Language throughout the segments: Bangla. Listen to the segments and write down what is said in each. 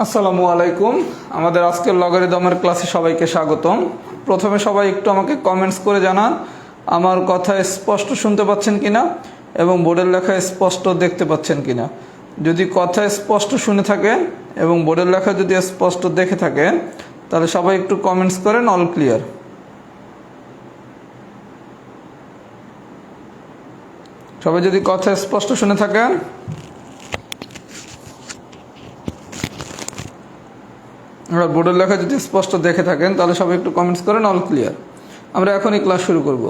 আসসালামু আলাইকুম। আমাদের আজকের লগারিদমের ক্লাসে সবাইকে স্বাগতম। প্রথমে সবাই একটু আমাকে কমেন্টস করে জানান আমার কথা স্পষ্ট শুনতে পাচ্ছেন কিনা এবং বোর্ডের লেখা স্পষ্ট দেখতে পাচ্ছেন কিনা। যদি কথা স্পষ্ট শুনে থাকেন এবং বোর্ডের লেখা যদি স্পষ্ট দেখে থাকেন তাহলে সবাই একটু কমেন্টস করেন অল ক্লিয়ার। সবাই যদি কথা স্পষ্ট শুনে থাকেন বোর্ডের লেখা যদি স্পষ্ট দেখে থাকেন তাহলে সবাই একটু কমেন্টস করেন অল ক্লিয়ার। আমরা এখনই ক্লাস শুরু করব।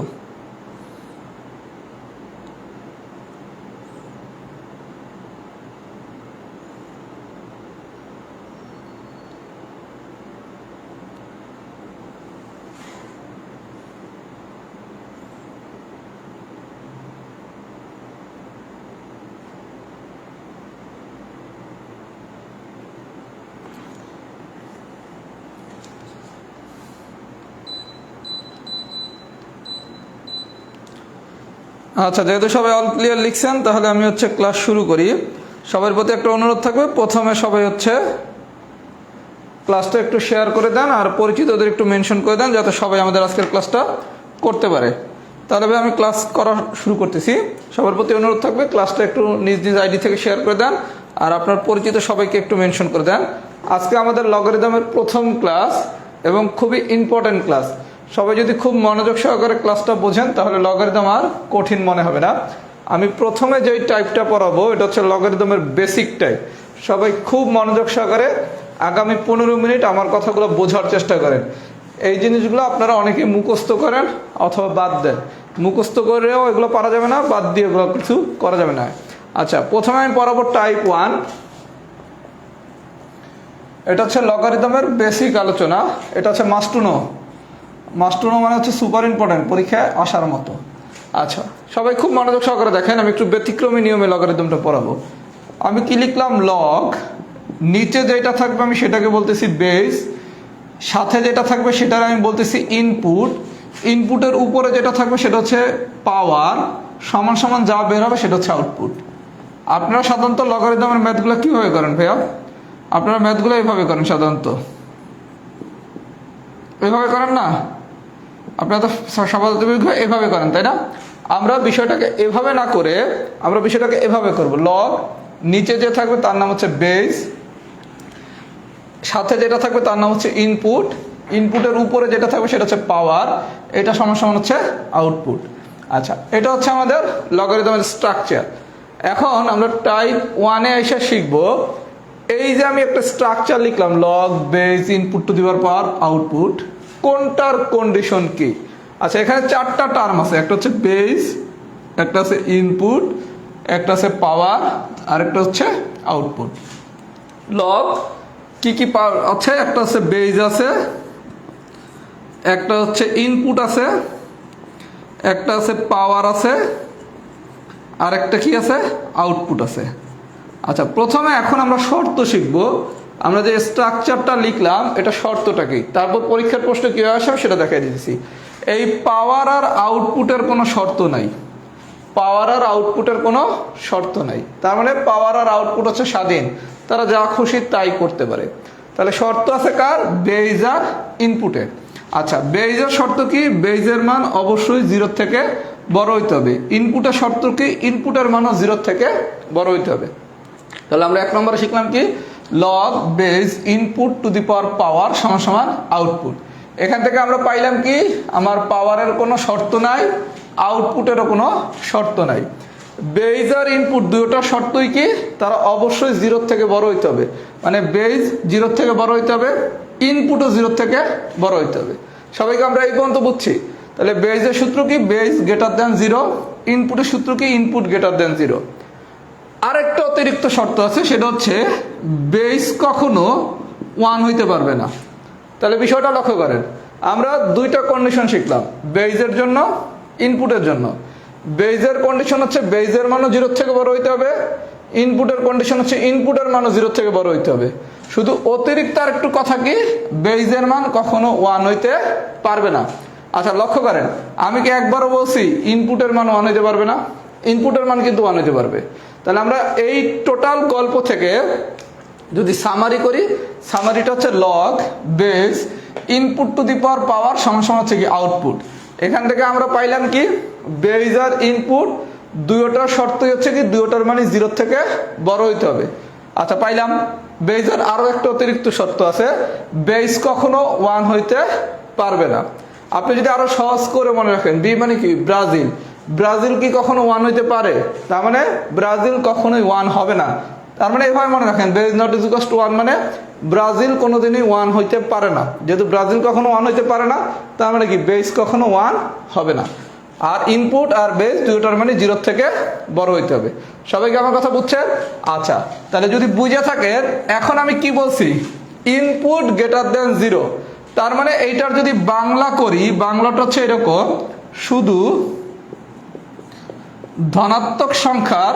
আচ্ছা, যেহেতু সবাই অল ক্লিয়ার লিখছেন তাহলে আমি ক্লাস শুরু করি। সবার প্রতি একটা অনুরোধ থাকবে, প্রথমে সবাই ক্লাসটা একটু শেয়ার করে দেন আর পরিচিতদের একটু মেনশন করে দেন যাতে সবাই আমাদের আজকের ক্লাসটা করতে পারে। তাহলে আমি ক্লাস করা শুরু করতেছি। সবার প্রতি অনুরোধ থাকবে ক্লাসটা একটু নিজ নিজ আইডি থেকে শেয়ার করে দেন আর আপনার পরিচিত সবাইকে একটু মেনশন করে দেন। আজকে আমাদের লগারিদমের প্রথম ক্লাস এবং খুবই ইম্পর্টেন্ট ক্লাস। সবাই যদি খুব মনোযোগ সহকারে ক্লাসটা বোঝেন তাহলে লগারিদম আর কঠিন মনে হবে না। আমি প্রথমে যেই টাইপটা পড়াবো এটা লগারিদমের বেসিক টাইপ। সবাই খুব মনোযোগ সহকারে আগামী 15 মিনিট আমার কথাগুলো বোঝার চেষ্টা করেন। এই জিনিসগুলো আপনারা অনেকে মুখস্থ করেন অথবা বাদ দেন। মুখস্থ করেও এগুলো পারা যাবে না, বাদ দিয়ে এগুলো কিছু করা যাবে না। আচ্ছা, প্রথমে আমি পড়াবো টাইপ 1। এটা লগারিদমের বেসিক আলোচনা। এটা মাস্টুনো। মাস্টুনো মানে সুপার ইম্পর্টেন্ট, পরীক্ষায় আসার মতো। আচ্ছা, সবাই খুব মনোযোগ সহকারে দেখেন। আমি একটু ব্যতিক্রমী নিয়মে লগারিদমটা পড়াবো। আমি কি লিখলাম? লগ। নিচে যেটা থাকবে আমি সেটাকে বলতেছি বেস, সাথে যেটা থাকবে সেটার আমি বলতেছি ইনপুট, ইনপুটের উপরে যেটা থাকবে সেটা পাওয়ার, সমান সমান যা বের হবে সেটা আউটপুট। আপনারা সাধারণত লগারিদমের ম্যাথগুলো কিভাবে করেন ভাইয়া? আপনারা ম্যাথগুলো এইভাবে করেন, সাধারণত এইভাবে করেন না? আপনারা তো স্বাভাবিক এভাবে করেন, তাই না? আমরা বিষয়টাকে এভাবে না করে আমরা বিষয়টাকে এভাবে করব। লগ, নিচে যে থাকবে তার নাম বেস, সাথে যেটা থাকবে তার নাম ইনপুট, ইনপুটের উপরে যেটা থাকবে সেটা পাওয়ার, এটা সমান সমান আউটপুট। আচ্ছা, এটা আমাদের লগারিদমের স্ট্রাকচার। এখন আমরা টাইপ 1-এ এসে শিখবো এই যে আমি একটা স্ট্রাকচার লিখলাম log, base, input to the power, output, কোনটার কন্ডিশন কি। আচ্ছা, এখানে 4টা টার্ম আছে। একটা বেস, একটা ইনপুট, একটা পাওয়ার আর একটা আউটপুট। লগ কি কি আছে? একটা বেস আছে, একটা ইনপুট আছে, একটা পাওয়ার আছে আর একটা কি আছে? আউটপুট আছে। আচ্ছা, প্রথমে এখন আমরা শর্ত শিখব। আমরা যে স্ট্রাকচারটা লিখলাম এটা শর্তটা কি, তারপর পরীক্ষার প্রশ্ন কীভাবে আসবে সেটা দেখাই দিচ্ছি। এই পাওয়ার আর আউটপুটের কোনো শর্ত নাই। পাওয়ার আর আউটপুটের কোনো শর্ত নাই, তার মানে পাওয়ার আর আউটপুট স্বাধীন, তারা যা খুশি তাই করতে পারে। তাহলে শর্ত আছে কার? বেজ আর ইনপুটের। আচ্ছা, বেজের শর্ত কি? বেজের মান অবশ্যই 0 থেকে বড় হইতে হবে। ইনপুটের শর্ত কি? ইনপুটের মানও 0 থেকে বড় হইতে হবে। তাহলে আমরা 1 নম্বরে শিখলাম কি? Log base input to the power সমান সমান আউটপুট। এখান থেকে আমরা পাইলাম কি? আমার পাওয়ারের কোনো শর্ত নাই, আউটপুটেরও কোনো শর্ত নাই। বেস আর ইনপুট দুটোটা শর্তই কি? তারা অবশ্যই 0 থেকে বড় হইতে হবে। মানে বেস 0 থেকে বড় হইতে হবে, ইনপুটও 0 থেকে বড় হইতে হবে। সবাইকে আমরা এই পর্যন্ত বুঝছি। তাহলে বেসের সূত্র কি? Base greater than 0। ইনপুটের সূত্র কি? Input greater than 0। আরেকটা অতিরিক্ত শর্ত আছে, সেটা বেস কখনো 1 হইতে পারবে না। তাহলে বিষয়টা লক্ষ্য করেন। আমরা 2টা কন্ডিশন শিখলাম বেসের জন্য, ইনপুটের জন্য। বেসের কন্ডিশন বেসের মানও 0 থেকে বড় হইতে হবে, ইনপুটের কন্ডিশন ইনপুটের মানও 0 থেকে বড় হইতে হবে। শুধু অতিরিক্ত আর একটু কথা কি? বেসের মান কখনো 1 হইতে পারবে না। আচ্ছা, লক্ষ্য করেন, আমি কি একবারও বলছি ইনপুটের মান 1 হইতে পারবে না? ইনপুটের মান কিন্তু 1 হইতে পারবে। তাহলে আমরা এই টোটাল গল্প থেকে যদি সামারি করি, সামারিটা হচ্ছে log base input to the power power সমান সমান হচ্ছে কি আউটপুট। এখান থেকে আমরা পাইলাম কি বেস আর ইনপুট দুইটার শর্তই হচ্ছে কি দুইটার মানে 0 থেকে বড় হইতে হবে। আচ্ছা পাইলাম। বেসের আরো একটা অতিরিক্ত শর্ত আছে, বেস কখনো 1 হইতে পারবে না। আপনি যদি আরো সহজ করে মনে রাখেন, বি মানে কি ব্রাজিল, ব্রাজিল কি কখনো 1 হইতে পারে? তার মানে ব্রাজিল কখনোই 1 হবে না। তার মানে এভাবে মনে রাখেন, base not is equal to 1 মানে ব্রাজিল কোনোদিনই 1 হইতে পারে না। যেহেতু ব্রাজিল কখনো 1 হইতে পারে না, তার মানে কি বেস কখনো 1 হবে না। আর ইনপুট আর বেস দুটোর মানে 0 থেকে বড় হইতে হবে। সবাইকে আমার কথা বুঝছেন? আচ্ছা, তাহলে যদি বুঝে থাকেন, এখন আমি কি বলছি, ইনপুট গ্রেটার দেন 0। তার মানে এইটার যদি বাংলা করি, বাংলাটা হচ্ছে এরকম, শুধু ধনাত্মক সংখ্যার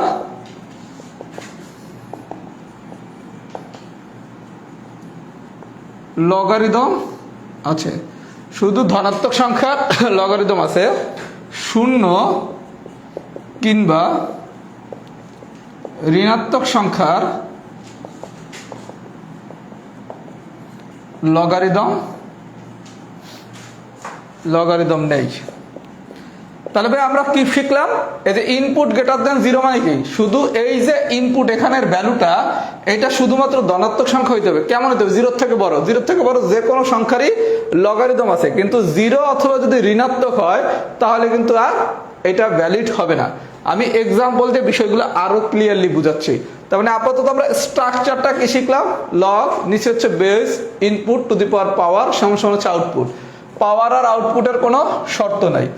লগারিদম আছে, শুধু ধনাত্মক সংখ্যার লগারিদম আছে, 0 কিংবা ঋণাত্মক সংখ্যার লগারিদম নেই। তাহলে ভাই আমরা কি শিখলাম? এই যে ইনপুট গ্রেটার দেন 0 মানে কি, শুধু এই যে ইনপুট এখানের ভ্যালুটা এটা শুধুমাত্র ধনাত্মক সংখ্যা হইতে হবে। কেমন হইতে হবে? 0 থেকে বড়। 0 থেকে বড় যে কোনো সংখ্যারই লগারিদম আছে, কিন্তু 0 অথবা যদি ঋণাত্মক হয় তাহলে কিন্তু আর এটা ভ্যালিড হবে না। আমি এক্সাম্পল দিয়ে বিষয়গুলো আরো ক্লিয়ারলি বুঝাচ্ছি। তার মানে আপাতত আমরা স্ট্রাকচারটা কি শিখলাম, লগ, নিচে হচ্ছে base, input to the power power সমান সমান হচ্ছে আউটপুট। পাওয়ার আর আউটপুটের কোনো শর্ত নাই।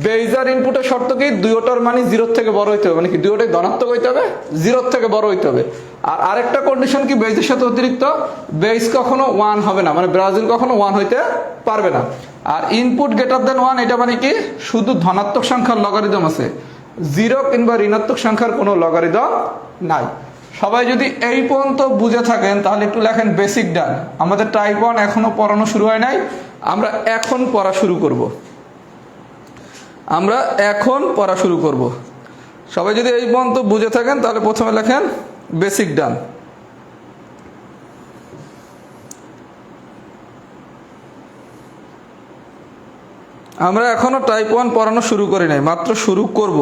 বেস আর ইনপুটের শর্ত কি দুইটার মানে 0 থেকে বড় হইতে হবে, মানে কি দুইটাই ধনাত্মক হইতে হবে, 0 থেকে বড় হইতে হবে। আর আরেকটা কন্ডিশন কি, বেসের সাথে অতিরিক্ত বেস কখনো 1 হবে না, মানে ব্রাজিল কখনো 1 হইতে পারবে না। আর ইনপুট গ্রেটার দেন 1 এটা মানে কি শুধু ধনাত্মক সংখ্যার লগারিদম আছে, 0 কিংবা ঋণাত্মক সংখ্যার কোনো লগারিদম নাই। সবাই যদি এই পর্যন্ত বুঝে থাকেন তাহলে একটু লেখেন বেসিক ডান। আমাদের টাইপ 1 এখনো পড়ানো শুরু হয় নাই, আমরা এখন পড়া শুরু করব। সবাই যদি এই পর্যন্ত বুঝে থাকেন তাহলে প্রথমে লেখেন বেসিক ডান। আমরা এখনো টাইপ 1 পড়ানো শুরু করি নাই, মাত্র শুরু করব।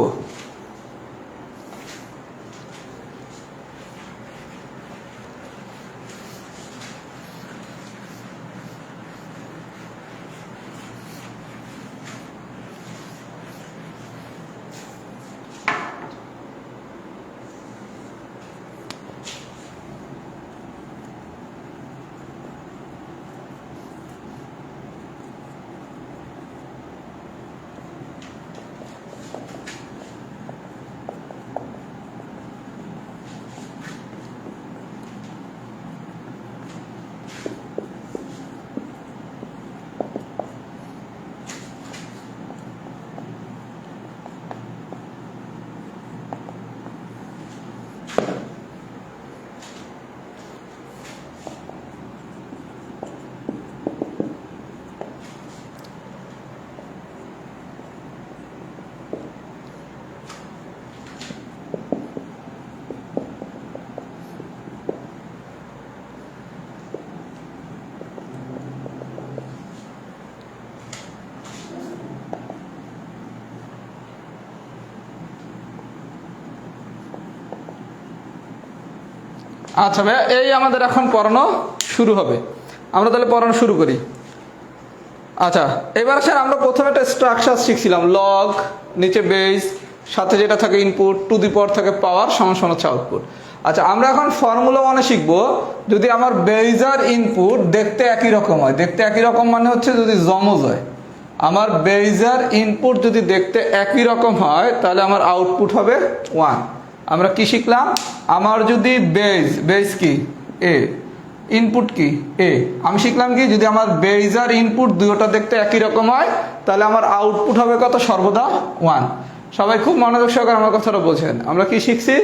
আচ্ছা ভাইয়া, এই আমাদের এখন পড়ানো শুরু হবে। আমরা তাহলে পড়ানো শুরু করি। আচ্ছা, এবার স্যার আমরা প্রথমে একটা স্ট্রাকচার শিখছিলাম, লগ, নিচে বেস, সাথে যেটা থাকে ইনপুট, টু দি পাওয়ার থাকে পাওয়ার সমান সমান হচ্ছে আউটপুট। আচ্ছা, আমরা এখন ফর্মুলা 1 শিখবো। যদি আমার বেস আর ইনপুট দেখতে একই রকম হয়, দেখতে একই রকম মানে হচ্ছে যদি জমজ হয়, আমার বেস আর ইনপুট যদি দেখতে একই রকম হয় তাহলে আমার আউটপুট হবে 1। আমরা কি শিখলাম, আমার যদি বেস কি এ, ইনপুট কি এ, আমি শিখলাম কি যদি আমার বেস আর ইনপুট দুটোটা দেখতে একই রকম হয় তাহলে আমার আউটপুট হবে কত, সর্বদা 1। সবাই খুব মনোযোগ সহকারে আমার কথাটা বোঝেন। আমরা কি শিখছি,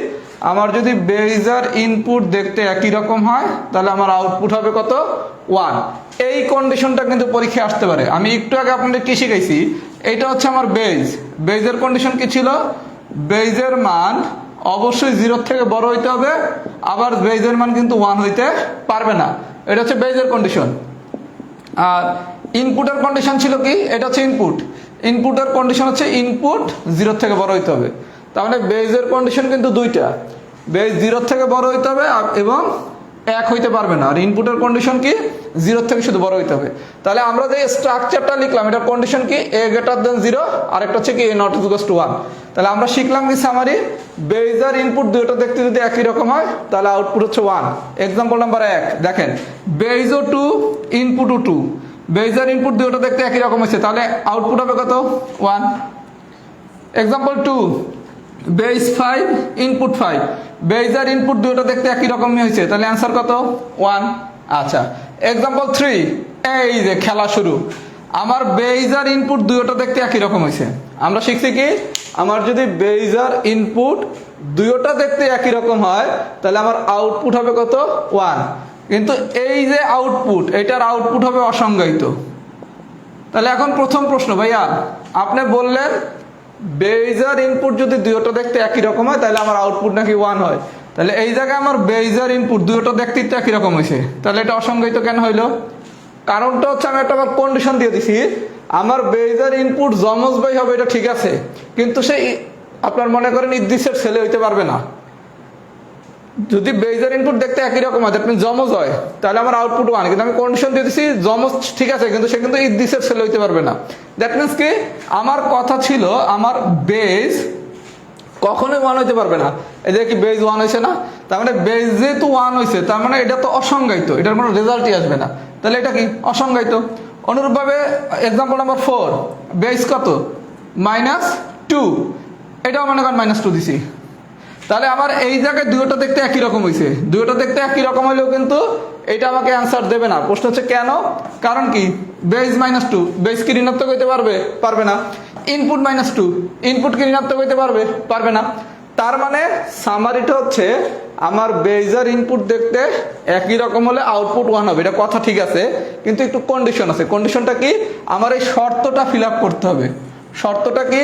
আমার যদি বেস আর ইনপুট দেখতে একই রকম হয় তাহলে আমার আউটপুট হবে কত, 1। এই কন্ডিশনটা কিন্তু পরীক্ষায় আসতে পারে। আমি একটু আগে আপনাদের কি শিখাইছি, এইটা হচ্ছে আমার বেসের কন্ডিশন কি ছিল, বেসের মান অবশ্যই 0 থেকে বড় হইতে হবে, আবার বেজের মান কিন্তু 1 হইতে পারবে না। এটা হচ্ছে বেজের কন্ডিশন। আর ইনপুটের কন্ডিশন ছিল কি, এটা হচ্ছে ইনপুটের কন্ডিশন হচ্ছে ইনপুট 0 থেকে বড় হইতে হবে। তার মানে বেজের কন্ডিশন কিন্তু দুইটা, বেজ 0 থেকে বড় হইতে হবে এবং 1 হইতে পারবে না। আর ইনপুটের কন্ডিশন কি, 0 থেকে শুধু বড় হইতে হবে। তাহলে আমরা যে স্ট্রাকচারটা লিখলাম এটার কন্ডিশন কি, a greater than 0, আর একটা হচ্ছে কি a not equals to 1। তাহলে আমরা শিখলাম কি সামারি, বেজ আর ইনপুট দুটো দেখতে যদি একই রকম হয় তাহলে আউটপুট হচ্ছে 1। এক্সাম্পল নাম্বার 1 দেখেন, বেজও 2 ইনপুটও 2, বেজ আর ইনপুট দুটো দেখতে একই রকম হয়েছে, তাহলে আউটপুট হবে কত, 1। এক্সাম্পল 2, বেজ 5 ইনপুট 5, বেজ আর ইনপুট দুটো দেখতে একই রকমই হয়েছে, তাহলে অ্যান্সার কত, 1। আচ্ছা, এক্সাম্পল 3, এই যে খেলা শুরু, আমার বেজ আর ইনপুট দুটো দেখতে একই রকম হয়েছে। আমরা শিখছি কি, আমার যদি বেজ আর ইনপুট দুটোটা দেখতে একই রকম হয় তাহলে আমার আউটপুট হবে কত, 1। কিন্তু এই যে আউটপুট, এটার আউটপুট হবে অসংজ্ঞায়িত। তাহলে এখন প্রথম প্রশ্ন, ভাইয়া আপনি বললেন বেজ আর ইনপুট যদি দুটো দেখতে একই রকম হয় তাহলে আমার আউটপুট নাকি 1 হয়, তাহলে এই জায়গায় আমার বেজ আর ইনপুট দুটো দেখতে তো একই রকম হয়েছে, তাহলে এটা অসংজ্ঞায়িত কেন হইলো? কারণটা হচ্ছে আমি একটা কন্ডিশন দিয়ে দিছি, আমার বেজ আর ইনপুট যমজ ভাই হবে, এটা ঠিক আছে, কিন্তু সেই আপনার মনে করেন ইদ্রিসের ছেলে হইতে পারবে না। যদি বেজ আর ইনপুট দেখতে একই রকম হয়, দ্যাট মিন্স যমজ হয়, তাহলে আমার আউটপুট 1। কিন্তু আমি কন্ডিশন দিয়ে দিছি যমজ ঠিক আছে, কিন্তু সে কিন্তু ইদ্রিসের ছেলে হইতে পারবে না। দ্যাট মিন্স কি, আমার কথা ছিল আমার বেজ কখনোই 1 হইতে পারবে না। এই যে কি বেজ 1 হয়েছে না, তার মানে বেজ যেহেতু 1 হয়েছে তার মানে এটা তো অসংজ্ঞায়িত, এটার কোনো রেজাল্টই আসবে না, তাহলে এটা কি অসংজ্ঞায়িত। অনুরূপভাবে এক্সাম্পল নাম্বার 4, বেজ কত, -2, এটাও মনে করেন -2 দিছি, তাহলে আমার এই জায়গায় দুটো দেখতে একই রকম হয়েছে, দুটো দেখতে একই রকম হলেও কিন্তু এটা আমাকে অ্যান্সার দেবে না। প্রশ্ন হচ্ছে কেন, কারণ কি, বেজ -2, বেজ কি ঋণাত্মক হইতে পারবে না। ইনপুট -2, ইনপুট কি ঋণাত্মক হইতে পারবে না। তার মানে সামারিটা হচ্ছে আমার বেজ আর ইনপুট দেখতে একই রকম হলে আউটপুট 1 হবে, এটা কথা ঠিক আছে, কিন্তু একটু কন্ডিশন আছে। কন্ডিশনটা কি, আমার এই শর্তটা ফিল আপ করতে হবে। শর্তটা কি,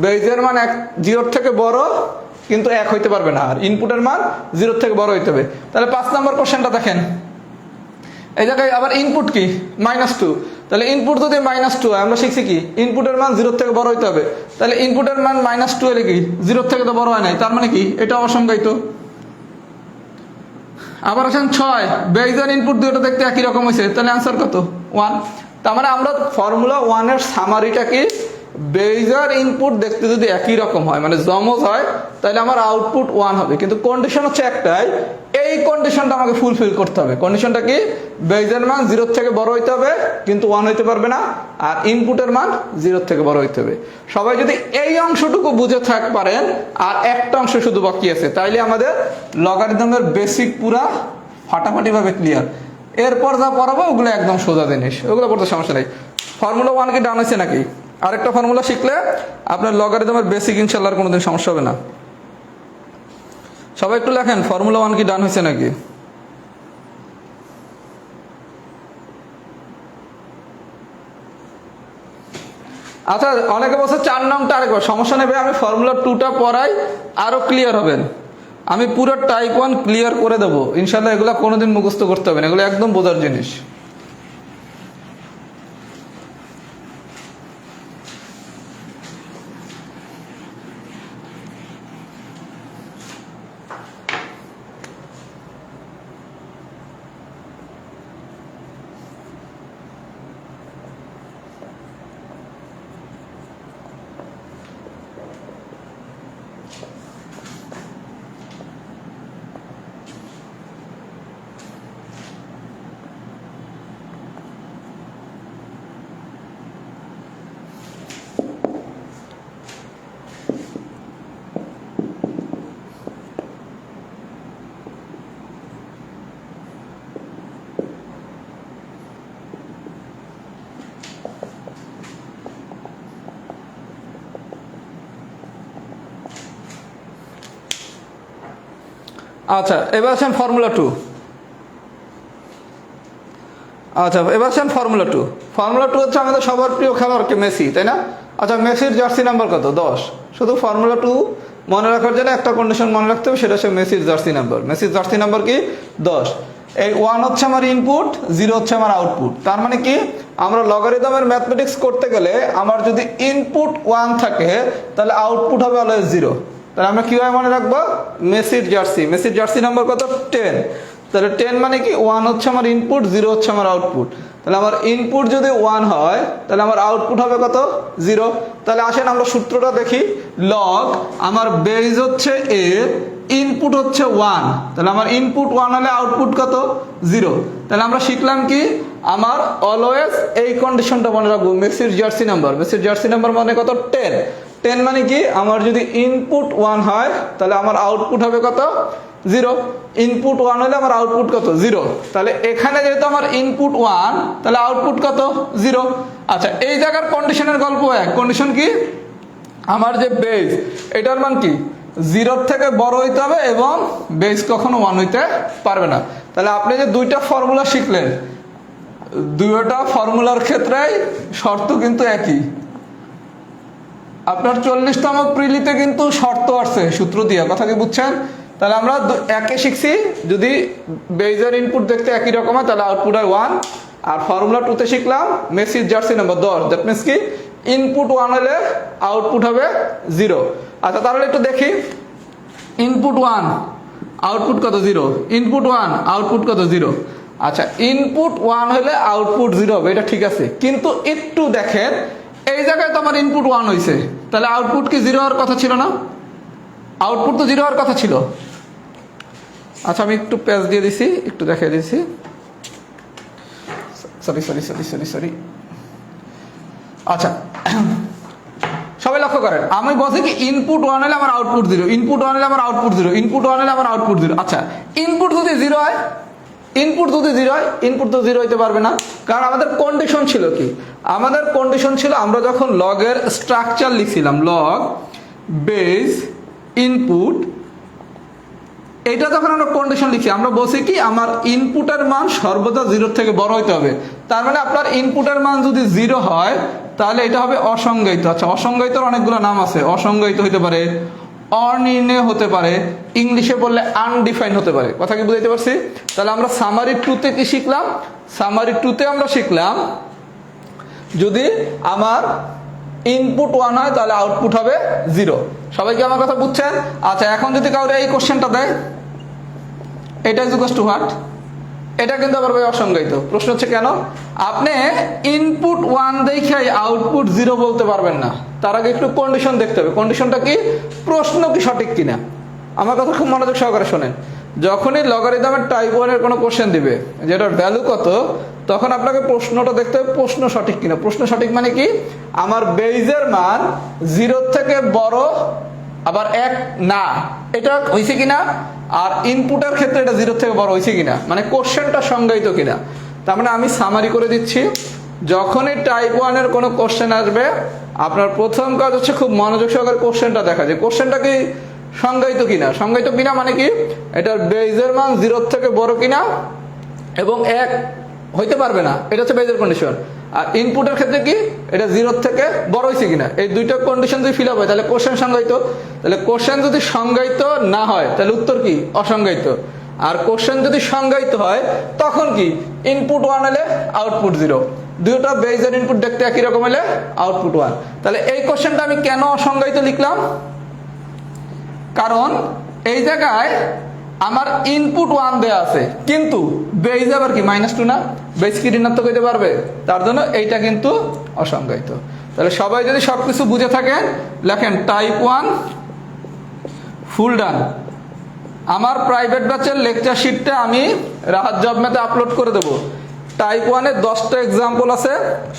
বেজের মান 0 থেকে বড় কিন্তু 1 হইতে পারবে না, আর ইনপুটের মান 0 থেকে বড় হইতে হবে। তাহলে 5 নম্বর কোশ্চেনটা দেখেন, এই জায়গায় আবার ইনপুট কি, -2, তাহলে ইনপুট যদি -2 হয়, আমরা শিখছি কি ইনপুটের মান 0 থেকে বড় হইতে হবে, তাহলে ইনপুটের মান -2 হলে কি 0 থেকে তো বড় হয় নাই, তার মানে কি এটা অসংজ্ঞায়িত। আবার আসেন 6, বেজ আর ইনপুট দুটো দেখতে একই রকম হয়েছে, তাহলে অ্যান্সার কত, 1। তার মানে আমরা ফর্মুলা 1 এর সামারিটা কি, বেজ আর ইনপুট দেখতে যদি একই রকম হয় মানে যমজ হয় তাহলে আমার আউটপুট 1 হবে, কিন্তু কন্ডিশন হচ্ছে একটাই, এই কন্ডিশনটা আমাকে ফুলফিল করতে হবে। কন্ডিশনটা কি, বেজের মান 0 থেকে বড় হইতে হবে কিন্তু 1 হইতে পারবে না, আর ইনপুটের মান 0 থেকে বড় হইতে হবে। সবাই যদি এই অংশটুকু বুঝে পারেন, আর একটা অংশ শুধু বাকি আছে, তাইলে আমাদের লগারিদমের বেসিক পুরা ফাটাফাটি ভাবে ক্লিয়ার। এরপর যা পড়াবো ওগুলো একদম সোজা জিনিস, ওগুলো পড়তে সমস্যা নেই। ফর্মুলা 1 কি ডান হয়েছে নাকি? আরেকটা ফর্মুলা শিখলে আপনার লগারিদমের বেসিক ইনশাআল্লাহ কোনোদিন সমস্যা হবে না। সবাই একটু লেখেন ফর্মুলা 1 কি ডান হয়েছে নাকি। আচ্ছা, অনেকে বলছে 4 নংটা আরেকবার, সমস্যা নেবে, আমি ফর্মুলা 2টা পড়াই, আরো ক্লিয়ার হবেন। আমি পুরো টাইপ 1 ক্লিয়ার করে দেবো ইনশাআল্লাহ, এগুলো কোনোদিন মুখস্থ করতে হবে না, এগুলো একদম বোঝার জিনিস। আচ্ছা, এবার আসেন ফর্মুলা 2। আচ্ছা, এবার আসেন ফর্মুলা 2। ফর্মুলা 2 হচ্ছে আমাদের সবার প্রিয় খেলোয়াড় কে, মেসি, তাই না? আচ্ছা, মেসির জার্সি নাম্বার কত? 10। শুধু ফর্মুলা 2 মনে রাখার জন্য একটা কন্ডিশন মনে রাখতে হবে, সেটা হচ্ছে মেসির জার্সি নাম্বার। মেসির জার্সি নাম্বার কি 10। এই 1 হচ্ছে আমার ইনপুট, 0 হচ্ছে আমার আউটপুট। তার মানে কি আমরা লগারিদমের ম্যাথমেটিক্স করতে গেলে আমার যদি ইনপুট 1 থাকে তাহলে আউটপুট হবে অলওয়েজ 0। তাহলে আমরা কিভাবে মনে রাখবো? মেসির জার্সি, মেসির জার্সি নাম্বার কত? 10। তাহলে 10 মানে কি 1 হচ্ছে আমার ইনপুট, 0 হচ্ছে আমার আউটপুট। তাহলে আমার ইনপুট যদি 1 হয় তাহলে আমার আউটপুট হবে কত? 0। তাহলে আসেন আমরা সূত্রটা দেখি। লগ আমার বেজ হচ্ছে a, ইনপুট হচ্ছে 1, তাহলে আমার ইনপুট 1 হলে আউটপুট কত? 0। তাহলে আমরা শিখলাম কি আমার অলওয়েজ এই কন্ডিশনটা মনে রাখবো, মেসির জার্সি নাম্বার। মেসির জার্সি নাম্বার মানে কত? 10। 10 মানে কি আমার যদি ইনপুট 1 হয় তাহলে আমার আউটপুট হবে কত? 0। ইনপুট 1 হলে আমার আউটপুট কত? 0। তাহলে এখানে যেহেতু আমার ইনপুট 1 তাহলে আউটপুট কত? 0। আচ্ছা, এই জায়গার কন্ডিশনের গল্প এক। কন্ডিশন কি? আমার যে বেজ এটার মান কি 0 থেকে বড় হইতে হবে এবং বেজ কখনো 1 হইতে পারবে না। তাহলে আপনি যে দুইটা ফর্মুলা শিখলেন, দুইটা ফর্মুলার ক্ষেত্রেই শর্ত কিন্তু একই। আপনার 40তম প্রিলিতে কিন্তু শর্ত আসছে সূত্র দিয়ে, কথা কি বুঝছেন? তাহলে আমরা একে শিখছি, যদি বেজের ইনপুট দেখতে একই রকম হয় তাহলে আউটপুট হয় 1। আর ফর্মুলা 2তে শিখলাম মেসির জার্সি নাম্বার 10। দ্যাট মিনস কি ইনপুট 1 হলে আউটপুট হবে 0। আচ্ছা, তাহলে একটু দেখি। ইনপুট 1 আউটপুট কত? 0। ইনপুট 1 আউটপুট কত? 0। আচ্ছা, ইনপুট 1 হলে আউটপুট 0 হবে, এটা ঠিক আছে। কিন্তু একটু দেখেন এই জায়গায় তো আমার ইনপুট 1 হয়েছে, তাহলে আউটপুট কি 0 হওয়ার কথা ছিল না? আউটপুট তো 0 হওয়ার কথা ছিল। আচ্ছা, আমি একটু পেজ দিয়ে দিছি, একটু দেখিয়ে দিছি। সরি। আচ্ছা, সবাই লক্ষ্য করেন, আমি বলছি কি ইনপুট 1 হলে আমার আউটপুট 0, ইনপুট 1 হলে আমার আউটপুট 0, ইনপুট 1 হলে আমার আউটপুট 0। আচ্ছা, ইনপুট যদি 0 হয়, ইনপুট যদি 0 হয়, ইনপুট তো 0 হইতে পারবে না, কারণ আমাদের কন্ডিশন ছিল কি? আমাদের কন্ডিশন ছিল আমরা যখন লগের স্ট্রাকচার লিখছিলাম, লগ বেজ ইনপুট, এটা যখন আমরা কন্ডিশন লিখি আমরা বলছি কি আমার ইনপুটের মান সর্বদা 0 থেকে বড় হইতে হবে। তার মানে আপনার ইনপুটের মান যদি 0 হয় তাহলে এটা হবে অসংজ্ঞায়িত। আচ্ছা, অসংজ্ঞায়িতর অনেকগুলো নাম আছে। অসংজ্ঞায়িত হতে পারে, অনির্ণয় হতে পারে, ইংলিশে বললে আনডিফাইন্ড হতে পারে। কথা কি বুঝাইতে পারছি? তাহলে আমরা সামারি 2তে কি শিখলাম? সামারি 2তে আমরা শিখলাম যদি আমার ইনপুট 1 হয় তাহলে আউটপুট হবে 0। সবাই কি আমার কথা বুঝছেন? আচ্ছা, এখন যদি কাউরে এই কোশ্চেনটা দেয় এটা ইজ ইকুয়াল টু হোয়াট, এটা কিন্তু আবার ভাই অসংজ্ঞায়িত। প্রশ্ন হচ্ছে কেন? আপনি ইনপুট 1 দেখে আউটপুট 0 বলতে পারবেন না, তার আগে একটু কন্ডিশন দেখতে হবে। কন্ডিশনটা কি? প্রশ্ন কি সঠিক কিনা। আমার কথা খুব মনোযোগ সহকারে শোনেন। যখনই লগারিদমের টাইপ 1 এর কোনো কোশ্চেন দিবে যেটার ভ্যালু কত, তখন আপনাকে প্রশ্নটা দেখতে হবে প্রশ্ন সঠিক কিনা। প্রশ্ন সঠিক মানে কি আমার বেজের মান 0 থেকে বড় আবার 1 না, এটা হয়েছে কিনা, আর ইনপুটের ক্ষেত্রে এটা 0 থেকে বড় হয়েছে কিনা, মানে কোশ্চেনটা সংজ্ঞায়িত কিনা। তার মানে আমি সামারি করে দিচ্ছি, যখনই টাইপ 1 এর কোনো কোশ্চেন আসবে আপনার প্রথম কাজ হচ্ছে খুব মনোযোগ সহকারে কোশ্চেনটা দেখা, যে কোশ্চেনটা কি সংজ্ঞায়িত কিনা। সংজ্ঞায়িত কিনা মানে কি এটার বেজের মান 0 থেকে বড় কিনা এবং 1 হইতে পারবে না, এটা হচ্ছে বেজের কন্ডিশন। আর ইনপুটের ক্ষেত্রে কি এটা 0 থেকে বড় হয়েছে কিনা। এই দুইটা কন্ডিশন যদি ফিল আপ হয় তাহলে কোশ্চেন সংজ্ঞায়িত। তাহলে কোশ্চেন যদি সংজ্ঞায়িত না হয় তাহলে উত্তর কি? অসংজ্ঞায়িত। আর কোশ্চেন যদি সংজ্ঞায়িত হয় তখন কি ইনপুট 1 হলে আউটপুট 0, দুইটা বেজ আর ইনপুট দেখতে একই রকম হলে আউটপুট 1। তাহলে এই কোশ্চেনটা আমি কেন অসংজ্ঞায়িত লিখলাম? কারণ এই জায়গায় আমার ইনপুট 1 দেয়া আছে কিন্তু বেজ আবার কি -2 না, বেজ কি ঋণাত্মক হইতে পারবে, তার জন্য এইটা কিন্তু অসংজ্ঞায়িত। তাহলে সবাই যদি সবকিছু বুঝে থাকেন লেখেন টাইপ 1 ফুল ডান। আমার প্রাইভেট ব্যাচের লেকচার শিটটা আমি রাহাত জব ম্যাথে আপলোড করে দেব। টাইপ 1 এর 10টা এক্সাম্পল আছে,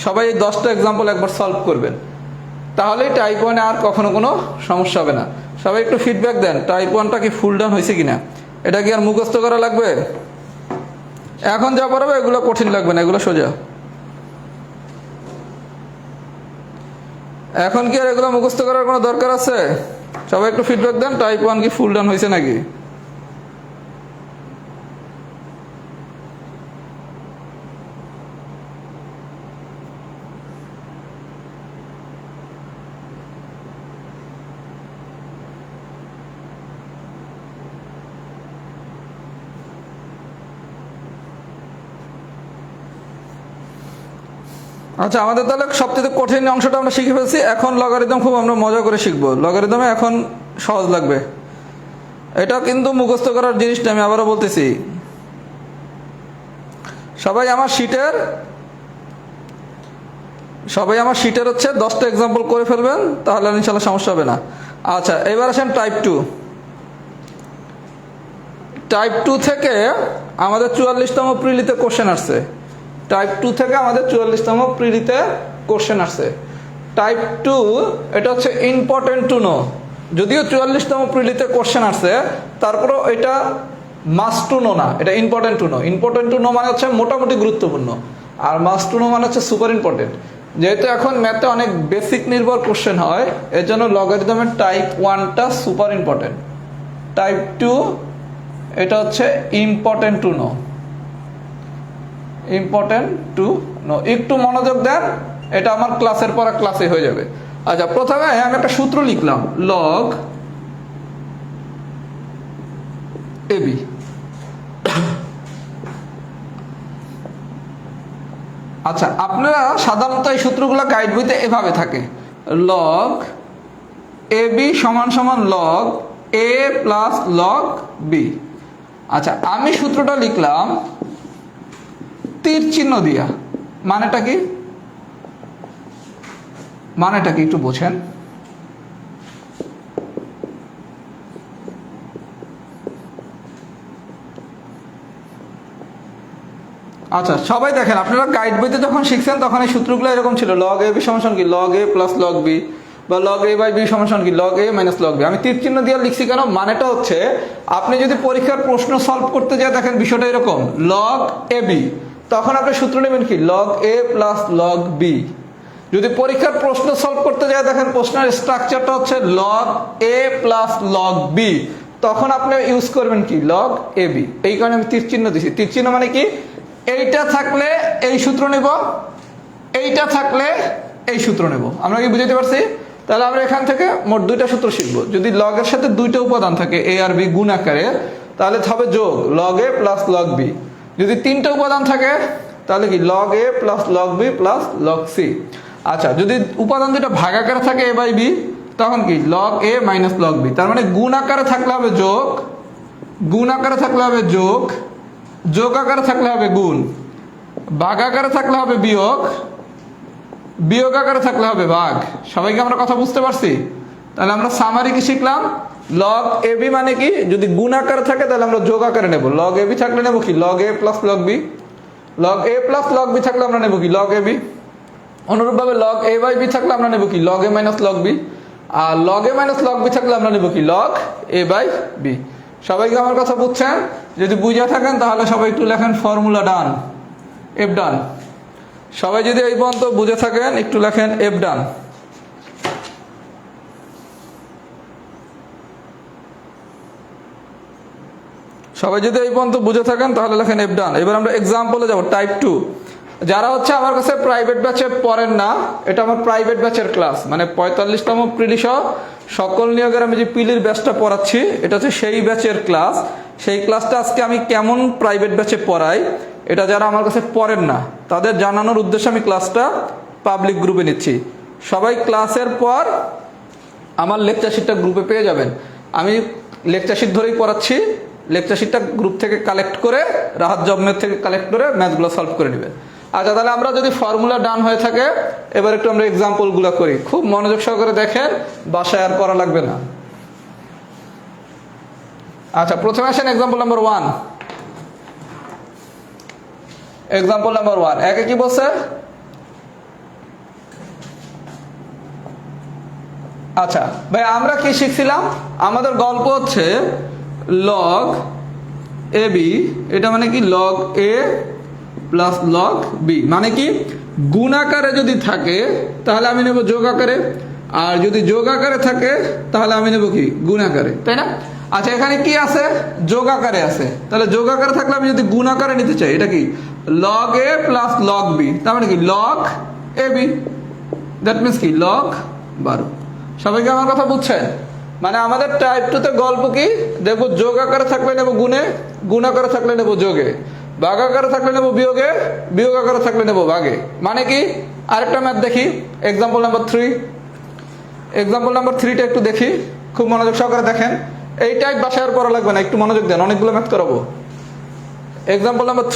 সবাই এই 10টা এক্সাম্পল একবার সলভ করবেন, তাহলেই টাইপ 1 এ আর কখনো কোনো সমস্যা হবে না। সবাই একটু ফিডব্যাক দেন টাইপ 1টা কি ফুল ডান হয়েছে কিনা। এটা কি আর মুখস্থ করা লাগবে? এখন যা পড়াবে এগুলো কঠিন লাগবে না, এগুলো সোজা। এখন কি আর এগুলো মুখস্থ করার কোনো দরকার আছে? সবাই একটু ফিডব্যাক দেন টাইপ 1 কি ফুল ডান হয়েছে নাকি। আচ্ছা, আমাদের তাহলে সবচেয়ে কঠিন অংশটা আমরা শিখে ফেলছি। এখন লগারিদম খুব আমরা মজা করে শিখবো। লগারিদমে এখন সহজ লাগবে। এটা কিন্তু মুখস্থ করার জিনিসটা, আমি আবারও বলতেছি। সবাই আমার শিটের হচ্ছে 10টা এক্সাম্পল করে ফেলবেন, তাহলে ইনশাল্লাহ সমস্যা হবে না। আচ্ছা, এবার আসেন টাইপ 2। টাইপ 2 থেকে আমাদের 44তম প্রিলিতে কোশ্চেন আসছে। টাইপ 2 থেকে আমাদের 44তম প্রিলিতে কোশ্চেন আসছে। টাইপ 2 এটা হচ্ছে ইম্পর্টেন্ট টু নো। যদিও 44তম প্রিলিতে কোশ্চেন আসছে, তারপরেও এটা মাস্ট টু নো না, এটা important to know. Important to know মানে হচ্ছে মোটামুটি গুরুত্বপূর্ণ, আর মাস্ট টু নো মানে হচ্ছে সুপার ইম্পর্টেন্ট। যেহেতু এখন ম্যাথে অনেক বেসিক নির্ভর কোশ্চেন হয়, এর জন্য লগারিদমের টাইপ 1টা সুপার ইম্পর্টেন্ট। টাইপ 2 এটা হচ্ছে important to know. Important to know, একটু মনোযোগ দেন, এটা আমার ক্লাসের পর ক্লাসে হয়ে যাবে। আচ্ছা, প্রথমে আমি একটা সূত্র লিখলাম, লগ এবি। আচ্ছা, আপনারা সাধারণত এই সূত্রগুলো গাইড বইতে এভাবে থাকে, লগ এবি সমান সমান log A plus log B. আচ্ছা, আমি সূত্রটা লিখলাম তীর চিহ্ন দিয়া। মানেটা কি একটু বোঝেন। আচ্ছা, সবাই দেখেন, আপনারা গাইড বইতে যখন শিখছেন তখন এই সূত্রগুলো এরকম ছিল, লগ এ বি সমান কি log A plus log B, বা লগ এ বাই বি সমান কি log A minus log B. আমি তীর চিহ্ন দিয়ে লিখছি কেন? মানেটা হচ্ছে আপনি যদি পরীক্ষার প্রশ্ন সলভ করতে যায়, দেখেন বিষয়টা এরকম, লগ এ বি, তখন আপনি সূত্র নেবেন কি log A plus log B. যদি পরীক্ষার প্রশ্ন সলভ করতে যায়, দেখেন প্রশ্নের স্ট্রাকচারটা হচ্ছে log A plus log B, তখন আপনি ইউজ করবেন কি লগ এ বি। এই কারণে আমি তীর চিহ্ন দিছি। তীর চিহ্ন মানে কি, এইটা থাকলে এই সূত্র নেব, এইটা থাকলে এই সূত্র নেব। আমরা কি বুঝতে পারছি? তাহলে আমরা এখান থেকে মোট 2টা সূত্র শিখব। যদি লগের সাথে 2টা উপাদান থাকে এ আর বি গুণ আকারে, তাহলে হবে যোগ log A plus log B. যদি 3টা উপাদান থাকে তাহলে কি log A plus log B plus log C. আচ্ছা, যদি উপাদান 2টা ভাগ আকারে থাকে এ বাই বি, তখন কি log A minus log B. তার মানে গুণ আকারে থাকলে হবে যোগ, গুণ আকারে থাকলে হবে যোগ, যোগ আকারে থাকলে হবে গুণ, ভাগ আকারে থাকলে হবে বিয়োগ, বিয়োগ আকারে থাকলে হবে ভাগ। সবাইকে আমরা কথা বুঝতে পারছি? তাহলে আমরা সামারি কি শিখলাম, লগ এ বি মানে কি, যদি গুণ আকারে থাকে তাহলে আমরা যোগ আকারে নেব, লগ এ বি থাকলে নেব কি log A plus log B, log A plus log B থাকলে আমরা নেব কি লগ এ বি। অনুরূপভাবে লগ এ বাই বি থাকলে আমরা নেব কি log A minus log B, আর log A minus log B থাকলে আমরা নেব কি লগ এ বাই বি। সবাইকে আমার কথা বুঝছেন? যদি বুঝে থাকেন তাহলে সবাই একটু লেখেন ফর্মুলা ডান, এফ ডান। সবাই যদি এই পর্যন্ত বুঝে থাকেন একটু লেখেন এফ ডান। সবাই যদি এই পর্যন্ত বুঝে থাকেন তাহলে লেখেন এফ ডান। এবার আমরা এক্সাম্পলে যাব, টাইপ 2। যারা হচ্ছে আমার কাছে প্রাইভেট ব্যাচে পড়েন না, এটা আমার প্রাইভেট ব্যাচের ক্লাস, মানে 45তম প্রিলি সহ সকল নিয়োগের আমি যে পিলির ব্যাচটা পড়াচ্ছি, এটা হচ্ছে সেই ব্যাচের ক্লাস। সেই ক্লাসটা আজকে আমি কেমন প্রাইভেট ব্যাচে পড়াই, এটা যারা আমার কাছে পড়েন না তাদের জানানোর উদ্দেশ্যে আমি ক্লাসটা পাবলিক গ্রুপে নিচ্ছি। সবাই ক্লাসের পর আমার লেকচার শিটটা গ্রুপে পেয়ে যাবেন। আমি লেকচার শিট ধরেই পড়াচ্ছি, লেকচার শিটটা গ্রুপ থেকে কালেক্ট করে, রাহাত জবমের থেকে কালেক্ট করে ম্যাথগুলো সলভ করে নেবেন। আচ্ছা, তাহলে আমরা যদি ফর্মুলা ডান হয়ে থাকে, এবার একটু আমরা এক্সাম্পলগুলো করি। খুব মনোযোগ সহকারে দেখেন, বাসায় আর করা লাগবে না। আচ্ছা, প্রথমে আসেন এক্সাম্পল নাম্বার 1। এক্সাম্পল নাম্বার 1 একে কি বলছে? আচ্ছা ভাই, আমরা কি শিখছিলাম? আমাদের গল্প হচ্ছে লগ এ বি, এটা মানে কি log A plus log B, মানে কি গুণ আকারে যদি থাকে তাহলে আমি নেব যোগ আকারে, আর যদি যোগ আকারে থাকে তাহলে আমি নেব কি গুণ আকারে, তাই না? আচ্ছা, এখানে কি আছে? যোগ আকারে আছে। তাহলে যোগ আকারে থাকলে আমি যদি গুণ আকারে নিতে চাই, এটা কি log A plus log B, তার মানে কি log A B, that means কি লগ 12। সবাইকে আমার কথা বুঝছেন? মানে আমাদের টাইপ 2 তে গল্প কি দেখবো, যোগ আকারে থাকলে নেব গুণে, গুণ আকারে থাকলে নেব যোগে, ভাগ আকারে থাকলে নেব বিয়োগে, বিয়োগ আকারে থাকলে নেব ভাগে। মানে কি? আরেকটা ম্যাথ দেখি, এক্সাম্পল নাম্বার 3। এক্সাম্পল নাম্বার 3টা একটু দেখি, খুব মনোযোগ সহকারে দেখেন। এই টাইপ বাসায় আর করা লাগবে না, একটু মনোযোগ দেন, অনেকগুলো ম্যাথ করাবো। এক্সাম্পল নাম্বার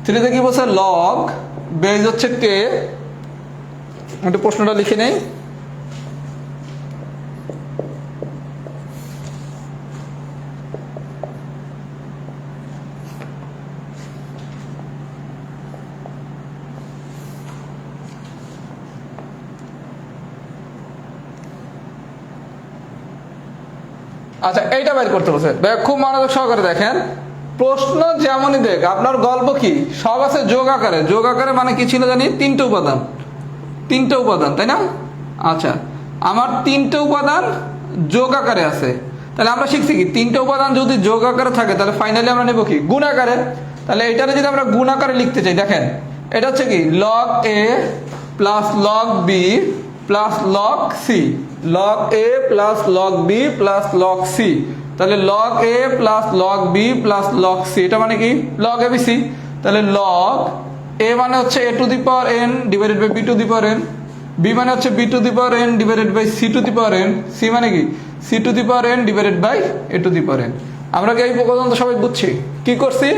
3তে কি বলছে? লগ বেজ হচ্ছে কে, একটু প্রশ্নটা লিখে নেই। আচ্ছা, এইটা বের করতে বলছে, খুব মনোযোগ সহকারে দেখেন। প্রশ্ন যেমনই দেখ, আপনার গল্প কি সব আছে যোগ আকারে। যোগ আকারে মানে কি ছিল জানি? 3টে উপাদান, 3টে উপাদান, তাই না? আচ্ছা, আমার 3টে উপাদান যোগ আকারে আছে। তাহলে আমরা শিখছি কি, 3টে উপাদান যদি যোগ আকারে থাকে তাহলে ফাইনালি আমরা নেব কি? গুণ আকারে। তাহলে এটারে যদি আমরা গুণ আকারে লিখতে চাই, দেখেন এটা হচ্ছে কি log A plus log B plus log C, log A plus log B plus log C. তাহলে log A plus log B plus log C, এটা মানে কি? Log A B C. তাহলে লগ এ মানে হচ্ছে A to the power N divided by B to the power N, B মানে হচ্ছে B to the power N divided by C to the power N, C মানে কি? C to the power N divided by A to the power N. আমরা কি এই পর্যন্ত সবাই বুঝছি? কি করছি?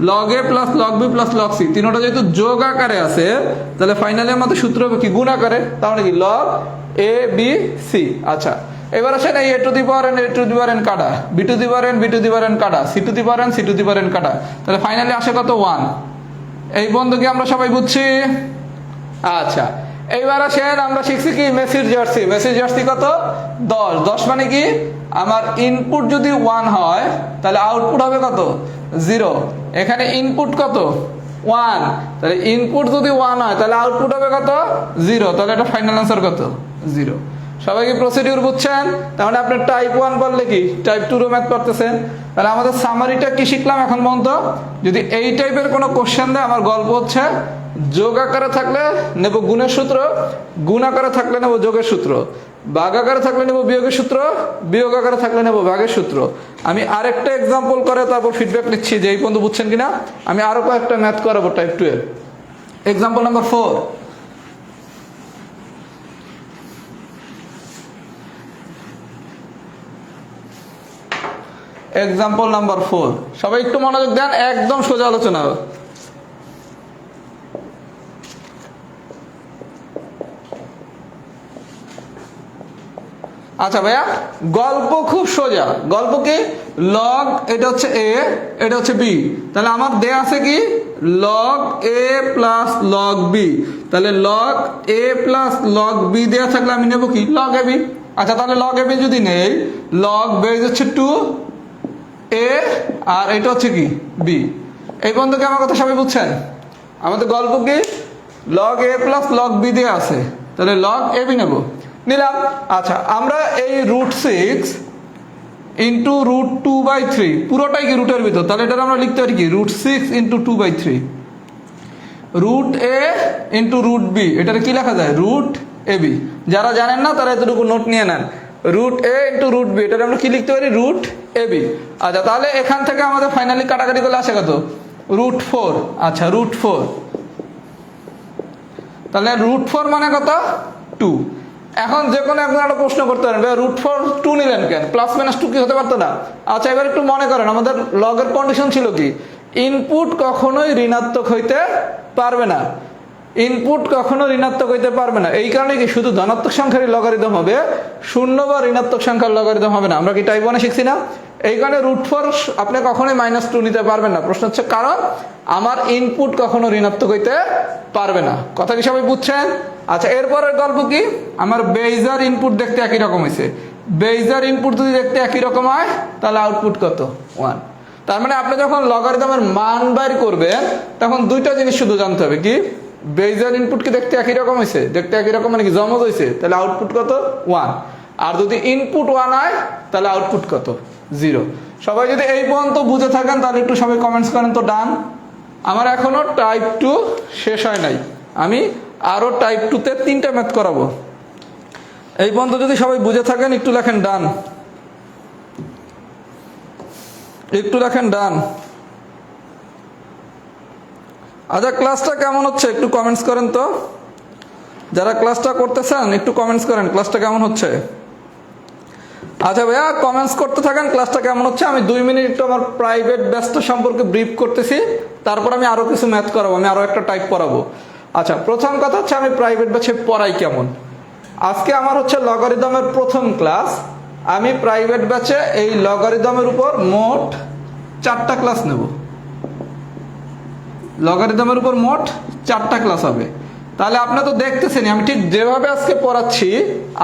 Log A plus log B plus log C, তিনটা যেহেতু যোগ আকারে আছে তাহলে ফাইনালি আমাদের সূত্র হবে কি? গুণ আকারে। তাহলে কি? Log A B C. আচ্ছা, এবার আসেন এই A to the power N A to the power N কাটা, B to the power N B to the power N কাটা, C to the power N C to the power N কাটা। তাহলে ফাইনালি আসে কত? 1। এই বন্ধু কি আমরা সবাই বুঝছি? আচ্ছা, এইবার আসেন আমরা শিখছি কি? মেসির জার্সি। মেসির জার্সি কত? 10। 10 মানে কি? আমার ইনপুট যদি 1 হয় তাহলে আউটপুট হবে কত? 0। এখানে ইনপুট কত? 1। তাহলে ইনপুট যদি 1 হয় তাহলে আউটপুট হবে কত? 0। তাহলে এটা ফাইনাল আনসার কত? 0। সবাই কি প্রসিডিউর বুঝছেন? তাহলে আপনি টাইপ 1 বললে কি টাইপ 2 ম্যাথ করতেছেন। তাহলে আমাদের সামারিটা কি শিখলাম এখন পর্যন্ত? যদি এই টাইপের কোনো কোশ্চেন দেয়, আমার গল্প হচ্ছে যোগ আকারে থাকলে নেব গুণের সূত্র, গুণ আকারে থাকলে নেব যোগের সূত্র, ভাগ আকারে থাকলে নেব বিয়োগের সূত্র, বিয়োগ আকারে থাকলে নেব ভাগের সূত্র। আমি আরেকটা এক্সাম্পল করে তারপর ফিডব্যাক নিচ্ছি যে এই পর্যন্ত বুঝছেন কিনা। আমি আরো কয়েকটা ম্যাথ করাবো টাইপ 2 এর। Example number 4। এক্সাম্পল নাম্বার 4, সবাই একটু মনোযোগ দেন, একদম সোজা আলোচনা। আচ্ছা ভাইয়া, গল্প খুব সোজা। গল্প কি? লগ এটা হচ্ছে এ, এটা হচ্ছে বি। তাহলে আমার দেয়া আছে কি? Log A plus log B. তাহলে log A plus log B দেয়া থাকলে আমি নেব কি? Log A B. আচ্ছা, তাহলে লগ এ বি যদি নেই, লগ বেজ হচ্ছে 2 এ আর এটা হচ্ছে কি? বি। এই পর্যন্ত কি আমার কথা সবাই বুঝছেন? আমাদের গল্প কি? Log A plus log B দেয়া আছে, তাহলে লগ এ বি নেব, নিলাম। আচ্ছা, আমরা এই √6 ইন্টু √2/3 পুরোটাই কি রুটের ভিতর, তাহলে এটা আমরা লিখতে পারি কি? √6 ইন্টু 2/3, রুট এ ইন্টু রুট বি। এটার কি লেখা যায়? Root A B. যারা জানেন না তারা এতটুকু নোট নিয়ে নেন। রুট এ ইন্টু রুট বি, এটা আমরা কি লিখতে পারি? Root A B. আচ্ছা, তাহলে এখান থেকে আমাদের ফাইনালি কাটাকাটি করলে আসে কত? √4। আচ্ছা, √4, তাহলে √4 মানে কত? 2। এখন যে কোনো একজন একটা প্রশ্ন করতে পারেন, √4 2 নিলেন কেন? প্লাস মাইনাস 2 কি হতে পারতো না? আচ্ছা, এবার একটু মনে করেন আমাদের লগের কন্ডিশন ছিল কি? ইনপুট কখনোই ঋণাত্মক হইতে পারবে না, ইনপুট কখনো ঋণাত্মক হইতে পারবে না। এই কারণে কি শুধু ধনাত্মক সংখ্যারই লগারিদম হবে, শূন্য বা ঋণাত্মক সংখ্যার লগারিদম হবে না। আমরা কি টাইপ 1 শিখছি না? এই কারণে √4 আপনি কখনোই -2 নিতে পারবেন না। প্রশ্ন হচ্ছে কারণ আমার ইনপুট কখনো ঋণাত্মক হইতে পারবে না। কথা কি সবাই বুঝছেন? আচ্ছা, এরপরের গল্প কি? আমার বেইজার ইনপুট দেখতে একই রকম হয়েছে। বেইজার ইনপুট যদি দেখতে একই রকম হয় তাহলে আউটপুট কত? 1। তার মানে আপনি যখন লগারিদমের মান বাইর করবেন তখন দুইটা জিনিস শুধু জানতে হবে কি? বেইজার ইনপুট কি দেখতে একই রকম হয়েছে? দেখতে একই রকম মানে কি জমজ হয়েছে, তাহলে আউটপুট কত? 1। আর যদি ইনপুট 1 হয় তাহলে আউটপুট কত? 0। সবাই যদি এই পর্যন্ত বুঝে থাকেন তাহলে একটু সবাই কমেন্টস করেন তো ডান। আমার এখনো টাইপ 2 শেষ হয় নাই, আমি আরো টাইপ 2-তে 3টা ম্যাথ করাবো। এই পর্যন্ত যদি সবাই বুঝে থাকেন একটু লেখেন ডান, একটু লেখেন ডান। আচ্ছা, ক্লাসটা কেমন হচ্ছে একটু কমেন্টস করেন তো। যারা ক্লাসটা করতেছেন একটু কমেন্টস করেন ক্লাসটা কেমন হচ্ছে। আচ্ছা ভাইয়া, কমেন্টস করতে থাকেন ক্লাসটা কেমন হচ্ছে। আমি 2 মিনিট একটু আমার প্রাইভেট ব্যাচটা সম্পর্কে ব্রিফ করতেছি, তারপর আমি আরো কিছু ম্যাথ করাবো, আমি আরো একটা টাইপ পড়াবো। আচ্ছা, প্রথম কথা হচ্ছে আমি প্রাইভেট ব্যাচে পড়াই কেমন। আজকে আমার হচ্ছে লগারিদমের প্রথম ক্লাস। আমি প্রাইভেট ব্যাচে এই লগারিদমের উপর মোট 4টা ক্লাস নেব। লগারিদমের উপর মোট 4টা ক্লাস হবে। তাহলে আপনি তো দেখতেছেন আমি ঠিক যেভাবে আজকে পড়াচ্ছি,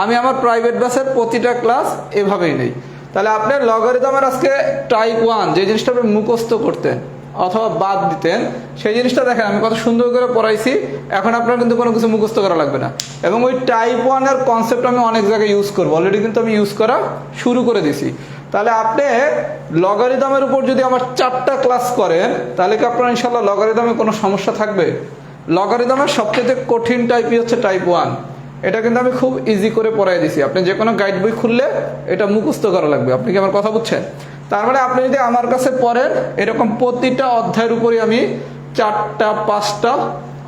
আমি আমার প্রাইভেট ব্যাচের প্রতিটা ক্লাস এভাবেই নেই। তাহলে আপনি লগারিদমের আজকে টাইপ 1 যে জিনিসটা আপনি মুখস্থ করতেন অথবা বাদ দিতেন, সেই জিনিসটা দেখেন আমি কত সুন্দর করে পড়াইছি। এখন আপনার কিন্তু কোনো কিছু মুখস্থ করা লাগবে না। এবং ওই টাইপ 1 এর কনসেপ্ট আমি অনেক জায়গায় ইউজ করবো, অলরেডি কিন্তু আমি ইউজ করা শুরু করে দিছি। তাহলে আপনি লগারিদমের উপর যদি আমার 4টা ক্লাস করেন, তাহলে কি আপনার ইনশাল্লাহ লগারিদমে কোনো সমস্যা থাকবে? লগারিদমের সবচেয়ে কঠিন টাইপই হচ্ছে টাইপ 1। এটা কিন্তু আমি খুব ইজি করে পড়াই দিছি। আপনি যে কোনো গাইড বই খুললে এটা মুখস্থ করা লাগবে। আপনি কি আমার কথা বুঝছেন? তার মানে আপনি যদি আমার কাছে পড়েন, এরকম প্রতিটা অধ্যায়ের উপরই আমি 4টা 5টা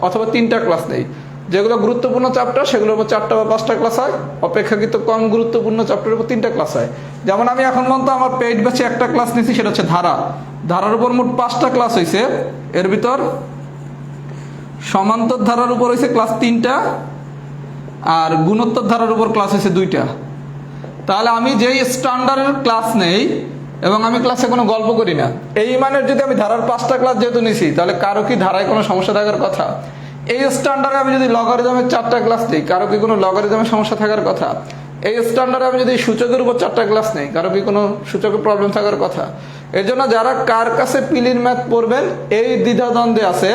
অথবা 3টা ক্লাস নেই। যেগুলো গুরুত্বপূর্ণ চ্যাপ্টার সেগুলোর উপর 4টা বা 5টা ক্লাস হয়, অপেক্ষাকৃত কম গুরুত্বপূর্ণ চ্যাপ্টারের উপর 3টা ক্লাস হয়। যেমন আমি এখন পর্যন্ত আমার পেইড ব্যাচে একটা ক্লাস নিয়েছি, সেটা হচ্ছে ধারার উপর মোট 5টা ক্লাস হয়েছে। এর ভিতর সমান্তর ধারার উপর হয়েছে ক্লাস 3টা, আর গুণোত্তর ধারার উপর ক্লাস হয়েছে 2টা। তাহলে আমি যেই স্ট্যান্ডার্ডের ক্লাস নেই এবং আমি ক্লাসে কোনো গল্প করি না, এই মানের যদি আমি ধারার 5টা ক্লাস যেহেতু নিছি, তাহলে কারো কি ধারায় কোনো সমস্যা থাকার কথা? এই স্ট্যান্ডার্ডে আমি যদি লগারিদমের 4টা ক্লাস নেই, কারো কি কোনো লগারিদমের সমস্যা থাকার কথা? এই স্ট্যান্ডার্ডে আমি যদি সূচকের উপর 4টা ক্লাস নেই, কারো কি কোনো সূচকের প্রবলেম থাকার কথা? এর জন্য যারা কার কাছে পিলির ম্যাথ পড়বেন এই দ্বিধাদ্বন্দ্বে আছে,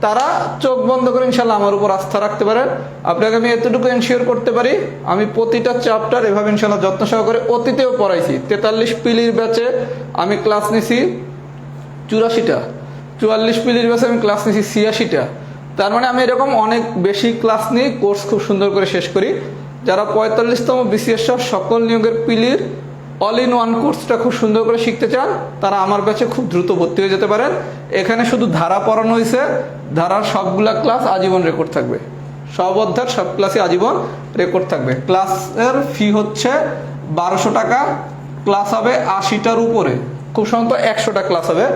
তারা চোখ বন্ধ করে ইনশাল্লাহ আমার উপর আস্থা রাখতে পারেন। আপনাকে আমি এতটুকু এনশিওর করতে পারি, আমি প্রতিটা চ্যাপ্টার এভাবে ইনশাল্লাহ যত্ন সহকারে অতীতেও পড়াইছি। 43 পিলির ব্যাচে আমি ক্লাস নিছি 84টা, 44 পিলির ব্যাচে আমি ক্লাস নিছি 86টা। তার মানে আমি এরকম অনেক বেশি ক্লাস নিই, কোর্স খুব সুন্দর করে শেষ করি। যারা 45তম বিসিএস সহ সকল নিয়োগের পিলির অল ইন ওয়ান কোর্সটা খুব সুন্দর করে শিখতে চান, তারা আমার ব্যাচে খুব দ্রুত ভর্তি হয়ে যেতে পারেন। এখানে শুধু ধারা পড়ানো হয়েছে, ধারার সবগুলা ক্লাস আজীবন রেকর্ড থাকবে। সব অধ্যায়ের সব ক্লাসে আজীবন রেকর্ড থাকবে। ক্লাসের ফি হচ্ছে 1200 টাকা। ক্লাস হবে 80টার উপরে, খুব সম্ভবত 100টা ক্লাস হবে।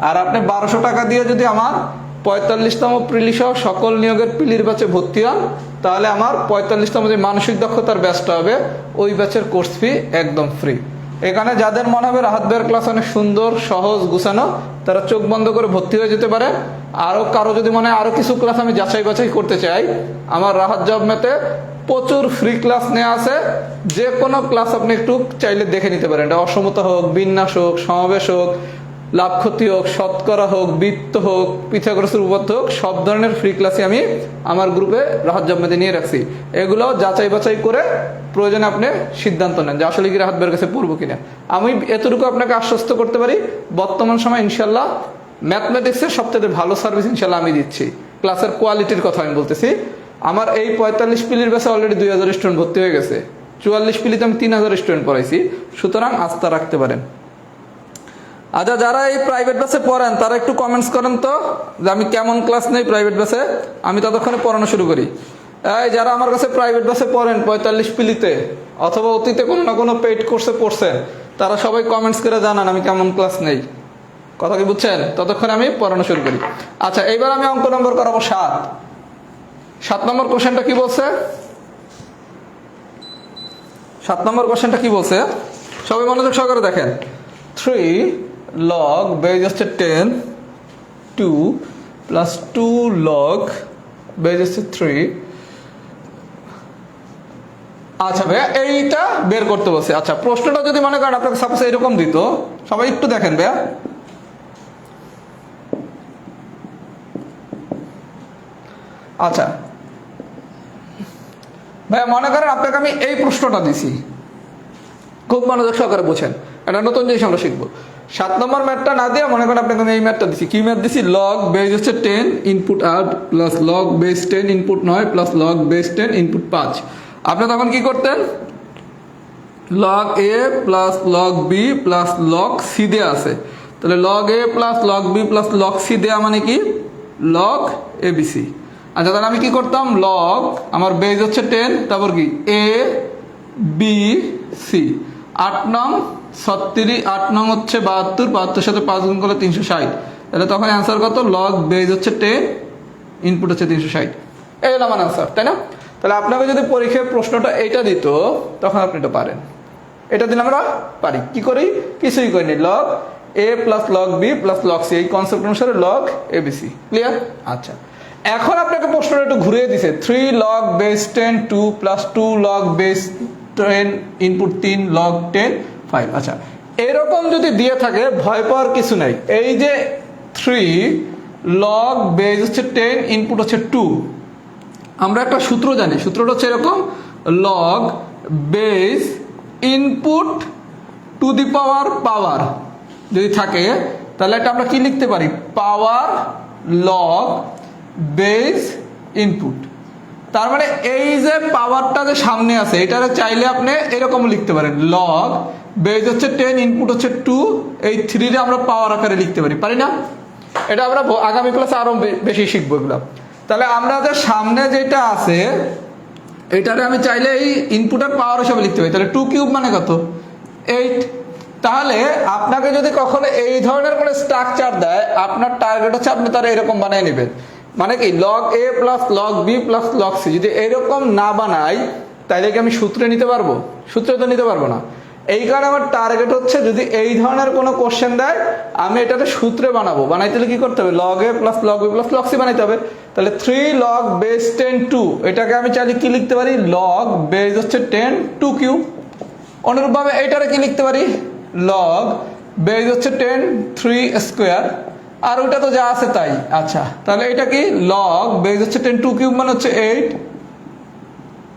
আর আপনি 1200 টাকা দিয়ে যদি আমার 45তম প্রিলি সহ সকল নিয়োগের পিলির ব্যাচে ভর্তি হন, তাহলে আমার 45তম যে মানসিক দক্ষতার ব্যাচটা হবে, ওই ব্যাচের কোর্স ফি একদম ফ্রি। এখানে যাদের মনে হবে রাহাত ভাইয়ের ক্লাস অনেক সুন্দর, সহজ, গুছানো, তারা চোখ বন্ধ করে ভর্তি হয়ে যেতে পারে। আরও কারো যদি মনে হয় আরও কিছু ক্লাস আমি যাচাই বাছাই করতে চাই, আমার রাহাত জব ম্যাথে প্রচুর ফ্রি ক্লাস নেওয়া আছে। যে কোনো ক্লাস আপনি একটু চাইলে দেখে নিতে পারেন। এটা অসমতা হোক, বিন্যাস হোক, সমাবেশ হোক, লাভ ক্ষতি হোক, শতকরা হোক, বৃত্ত হোক, পিথাগোরাসের উপপাদ্য হোক, সব ধরনের ফ্রি ক্লাসই আমি আমার গ্রুপে রাহাত জব ম্যাথে নিয়ে রাখছি। এগুলো যাচাই বাছাই করে প্রয়োজনে আপনি সিদ্ধান্ত নেন যে আসলে কি রাহাত ভাইয়ের কাছে পড়বো কিনা। আমি এতটুকু আপনাকে আশ্বস্ত করতে পারি, বর্তমান সময় ইনশাল্লাহ ম্যাথমেটিক্সের সবচেয়ে ভালো সার্ভিস ইনশাল্লাহ আমি দিচ্ছি। ক্লাসের কোয়ালিটির কথা আমি বলতেছি। আমার এই 45 পিলির ব্যাচে অলরেডি 2000 স্টুডেন্ট ভর্তি হয়ে গেছে। 44 পিলিতে আমি 3000 স্টুডেন্ট পড়াইছি। সুতরাং আস্থা রাখতে পারেন। আচ্ছা, যারা এই প্রাইভেট ব্যাচে পড়েন তারা একটু কমেন্টস করেন তো যে আমি কেমন ক্লাস নেই প্রাইভেট ব্যাচে, আমি ততক্ষণে পড়ানো শুরু করি। এই যারা আমার কাছে প্রাইভেট ব্যাচে পড়েন 45 পিলিতে অথবা অতীতে কোনো না কোনো পেইড কোর্সে পড়ছেন, তারা সবাই কমেন্টস করে জানান আমি কেমন ক্লাস নেই। কথা কি বুঝছেন? ততক্ষণে আমি পড়ানো শুরু করি। আচ্ছা, এইবার আমি অঙ্ক নম্বর করাবো 7 নম্বর কোশ্চেনটা কি বলছে? 7 নম্বর কোশ্চেনটা কি বলছে? সবাই মনোযোগ সহকারে দেখেন। 3 log বেজ হচ্ছে 10, 2 প্লাস 2 log বেজ হচ্ছে 3। আচ্ছা ভাইয়া, এইটা বের করতে বলছে। আচ্ছা, প্রশ্নটা যদি মনে করেন আপনাকে সাপোজ এরকম দিত, সবাই একটু দেখেন ভাইয়া। আচ্ছা ভাইয়া, মনে করেন আপনাকে আমি এই প্রশ্নটা দিছি, খুব মনোযোগ সহকারে বুঝেন, এটা নতুন জিনিস আমরা শিখবো। 7 নম্বর ম্যাথটা না দিয়ে মনে করেন আপনাকে আমি এই ম্যাথটা দিছি। কি ম্যাথ দিছি? লগ বেজ হচ্ছে 10 input 8 plus log base 10 input 9 plus log base 10 input 5। আপনি তখন কি করতেন? Log A plus log B plus log C দেয়া আছে, তাহলে log A plus log B plus log C দেয়া মানে কি? Log ABC. আচ্ছা তাহলে আমি কি করতাম, লগ আমার বেজ হচ্ছে 10, তারপর কি এ বি সি, 8 নং 36, 8 নং হচ্ছে 72, 72 সাথে 5 গুণ করলে 360, তাহলে তখন অ্যান্সার কত, লগ বেজ হচ্ছে 10, ইনপুট হচ্ছে 360। এই হলো আমার অ্যান্সার, তাই না? তাহলে আপনাকে যদি পরীক্ষায় প্রশ্নটা এইটা দিত তখন আপনি এটা পারেন। এটা দিলে আমরা পারি, কি করি, কিছুই করিনি, log A plus log B plus log C, এই কনসেপ্ট অনুসারে লগ এবিসি। ক্লিয়ার? আচ্ছা এখন আপনাকে প্রশ্নটা একটু ঘুরিয়ে দিছে, 3 log base 10 2 plus 2 log base 10 input 3 log 10 5। আচ্ছা এরকম যদি দিয়ে থাকে ভয় পাওয়ার কিছু নাই। এই যে 3 লগ বেস হচ্ছে 10 ইনপুট হচ্ছে 2, আমরা একটা সূত্র জানি, সূত্রটা হচ্ছে এরকম, log base input to the power power যদি থাকে তাহলে এটা আমরা কি লিখতে পারি, পাওয়ার লগ বেস ইনপুট। তার মানে এই যে পাওয়ারটা যে সামনে আছে এটারে চাইলে আপনি এরকম লিখতে পারেন, লগ বেস হচ্ছে 10 ইনপুট হচ্ছে 2, এই 3 রে আমরা পাওয়ার আকারে লিখতে পারি, পারি না? এটা আমরা আগামী ক্লাসে আরো বেশি শিখবো এগুলো। তাহলে আমরা যে সামনে যেটা আছে এটারে আমি চাইলে এই ইনপুটের পাওয়ার হিসাবে লিখতে পারি, তাহলে 2 কিউব মানে কত, 8। তাহলে আপনাকে যদি কখনো এই ধরনের কোনো স্ট্রাকচার দেয় আপনার টার্গেট হচ্ছে আপনি তার এরকম বানিয়ে নেবেন, মানে কি log A plus log B plus log C. যদি এরকম না বানাই তাইলে কি আমি সূত্রে নিতে পারবো? সূত্রে তো নিতে পারবো না। এই কারণে আমার টার্গেট হচ্ছে যদি এই ধরনের কোনো কোশ্চেন দেয় আমি এটাতে সূত্রে বানাবো, বানাইতে হলে কি করতে হবে, log A plus log B plus log C বানাইতে হবে। তাহলে 3 লগ বেস 10 2, এটাকে আমি চাইলে কি লিখতে পারি, লগ বেস হচ্ছে 10 2 কিউব। অনুরূপভাবে এইটারে কি লিখতে পারি, লগ বেস হচ্ছে 10 3 স্কোয়ার, আর ওইটা তো যা আছে তাই। আচ্ছা তাহলে এটা কি, লগ বেস হচ্ছে 10 2 কিউব মানে হচ্ছে 8,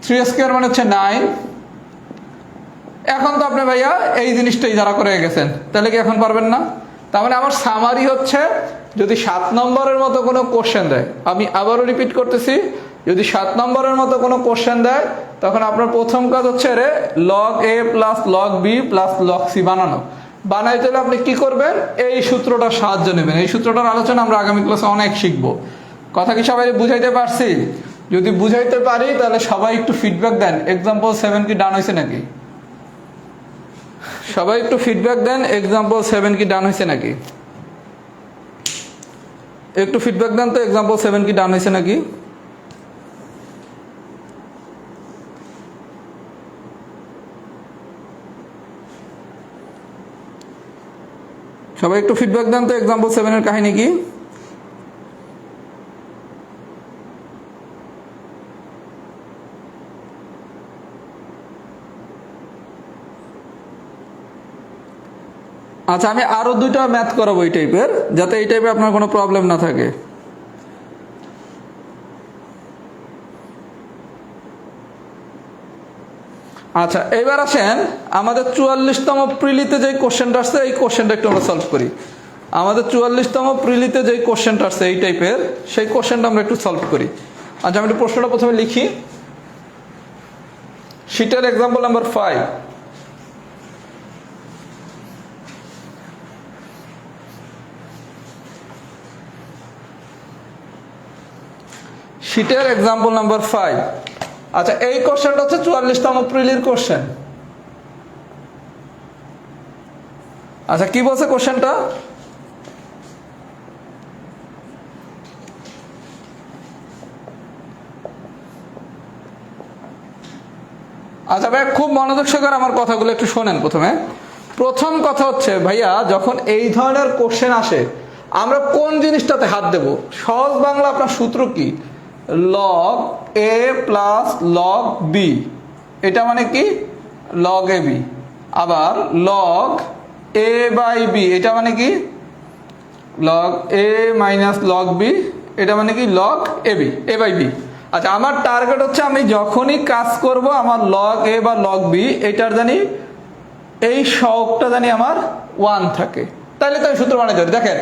3 স্কোয়ার মানে হচ্ছে 9। এখন তো আপনি ভাইয়া এই জিনিসটাই যারা করে গেছেন, তাহলে কি এখন পারবেন না? তার মানে আমার সামারি হচ্ছে, যদি 7 নম্বরের মতো কোনো কোশ্চেন দেয়, আমি আবারও রিপিট করতেছি, যদি 7 নম্বরের মতো কোনো কোশ্চেন দেয় তখন আপনার প্রথম কাজ হচ্ছে রে log A plus log B plus log C বানানো। বানাইতে হলে আপনি কি করবেন, এই সূত্রটার সাহায্য নেবেন। এই সূত্রটার আলোচনা আমরা আগামী ক্লাসে অনেক শিখবো। কথা কি সবাই বুঝাইতে পারছি? যদি বুঝাইতে পারি তাহলে সবাই একটু ফিডব্যাক দেন, এক্সাম্পল 7 কি ডান হয়েছে নাকি? সবাই একটু ফিডব্যাক দেন, এক্সাম্পল 7 কি ডান হয়েছে নাকি? একটু ফিডব্যাক দেন তো, এক্সাম্পল 7 কি ডান হয়েছে নাকি? সবাই একটু ফিডব্যাক দেন তো, এক্সাম্পল 7 এর কাহিনী কি? আচ্ছা আমি আরো 2টা ম্যাথ করাবো এই টাইপের, যাতে এই টাইপে আপনার কোনো প্রবলেম না থাকে। আচ্ছা এবার আসেন আমাদের 44তম প্রিলিতে যে কোশ্চেনটা আসছে এই কোশ্চেনটা একটু আমরা সলভ করি। আমাদের 44তম প্রিলিতে যে কোশ্চেনটা আসছে এই টাইপের, সেই কোশ্চেনটা আমরা একটু সলভ করি। আচ্ছা আমি একটু প্রশ্নটা প্রথমে লিখি। শীটের এক্সাম্পল নাম্বার 5, শীটের এক্সাম্পল নাম্বার 5। আচ্ছা এই কোশ্চেনটা হচ্ছে 44তম প্রিলির কোশ্চেন। আচ্ছা কি বলছে কোশ্চেনটা, আচ্ছা ভাই খুব মনোযোগ সহকারে আমার কথাগুলো একটু শোনেন। প্রথম কথা হচ্ছে ভাইয়া, যখন এই ধরনের কোশ্চেন আসে আমরা কোন জিনিসটাতে হাত দেব? সহজ বাংলা আপনার সূত্র কি, log A plus log B, এটা মানে কি লগ এ বি। আবার লগ এ বাই বি, এটা মানে কি log A minus log B, এটা মানে কি log A B, A by B. আচ্ছা আমার টার্গেট হচ্ছে আমি যখনই কাজ করব আমার লগ এ বা লগ বি এটার জানি এই সহগটা জানি আমার 1 থাকে, তাহলে তো আমি সূত্র বানাইতে পারি। দেখেন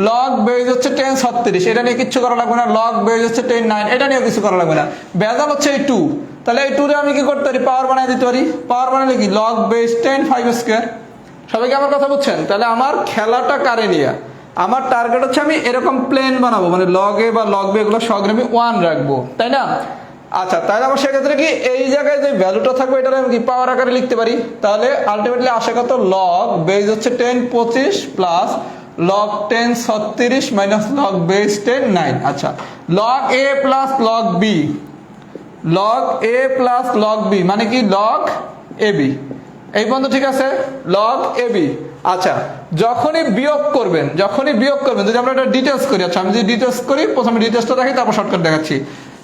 লগ বেজ হচ্ছে 10 36, এটা নিয়ে কিচ্ছু করা লাগবে না। লগ বেজ হচ্ছে 10 9, এটা নিয়ে কিছু করা লাগবে না। বেজাল হচ্ছে এই 2, তাহলে এই 2 রে আমি কি করতে পারি, পাওয়ার বানিয়ে দিতে পারি। পাওয়ার বানালে কি লগ বেজ 10 5 স্কয়ার। সবাইকে আমার কথা বুঝছেন? তাহলে আমার খেলাটা কারে নিয়ে, আমার টার্গেট হচ্ছে আমি এরকম প্লেন বানাবো, মানে লগ এ বা লগ বি এগুলো সহগ আমি 1 রাখবো, তাই না? আচ্ছা, তাহলে আমার সেক্ষেত্রে কি এই জায়গায় যে ভ্যালুটা থাকবে এটা আমি কি পাওয়ার আকারে লিখতে পারি? তাহলে আলটিমেটলি আসে কত? লগ বেস হচ্ছে 10 25 plus log 10 36 minus log base 10 9। আচ্ছা, log A plus log B, log A plus log B মানে কি লগ এ বি। এই পর্যন্ত ঠিক আছে? Log A B. আচ্ছা, যখনই বিয়োগ করবেন যদি আমরা এটা ডিটেলস করি, আচ্ছা আমি যদি ডিটেলস করি, প্রথমে ডিটেলসটা দেখি তারপর শর্টকাট দেখাচ্ছি।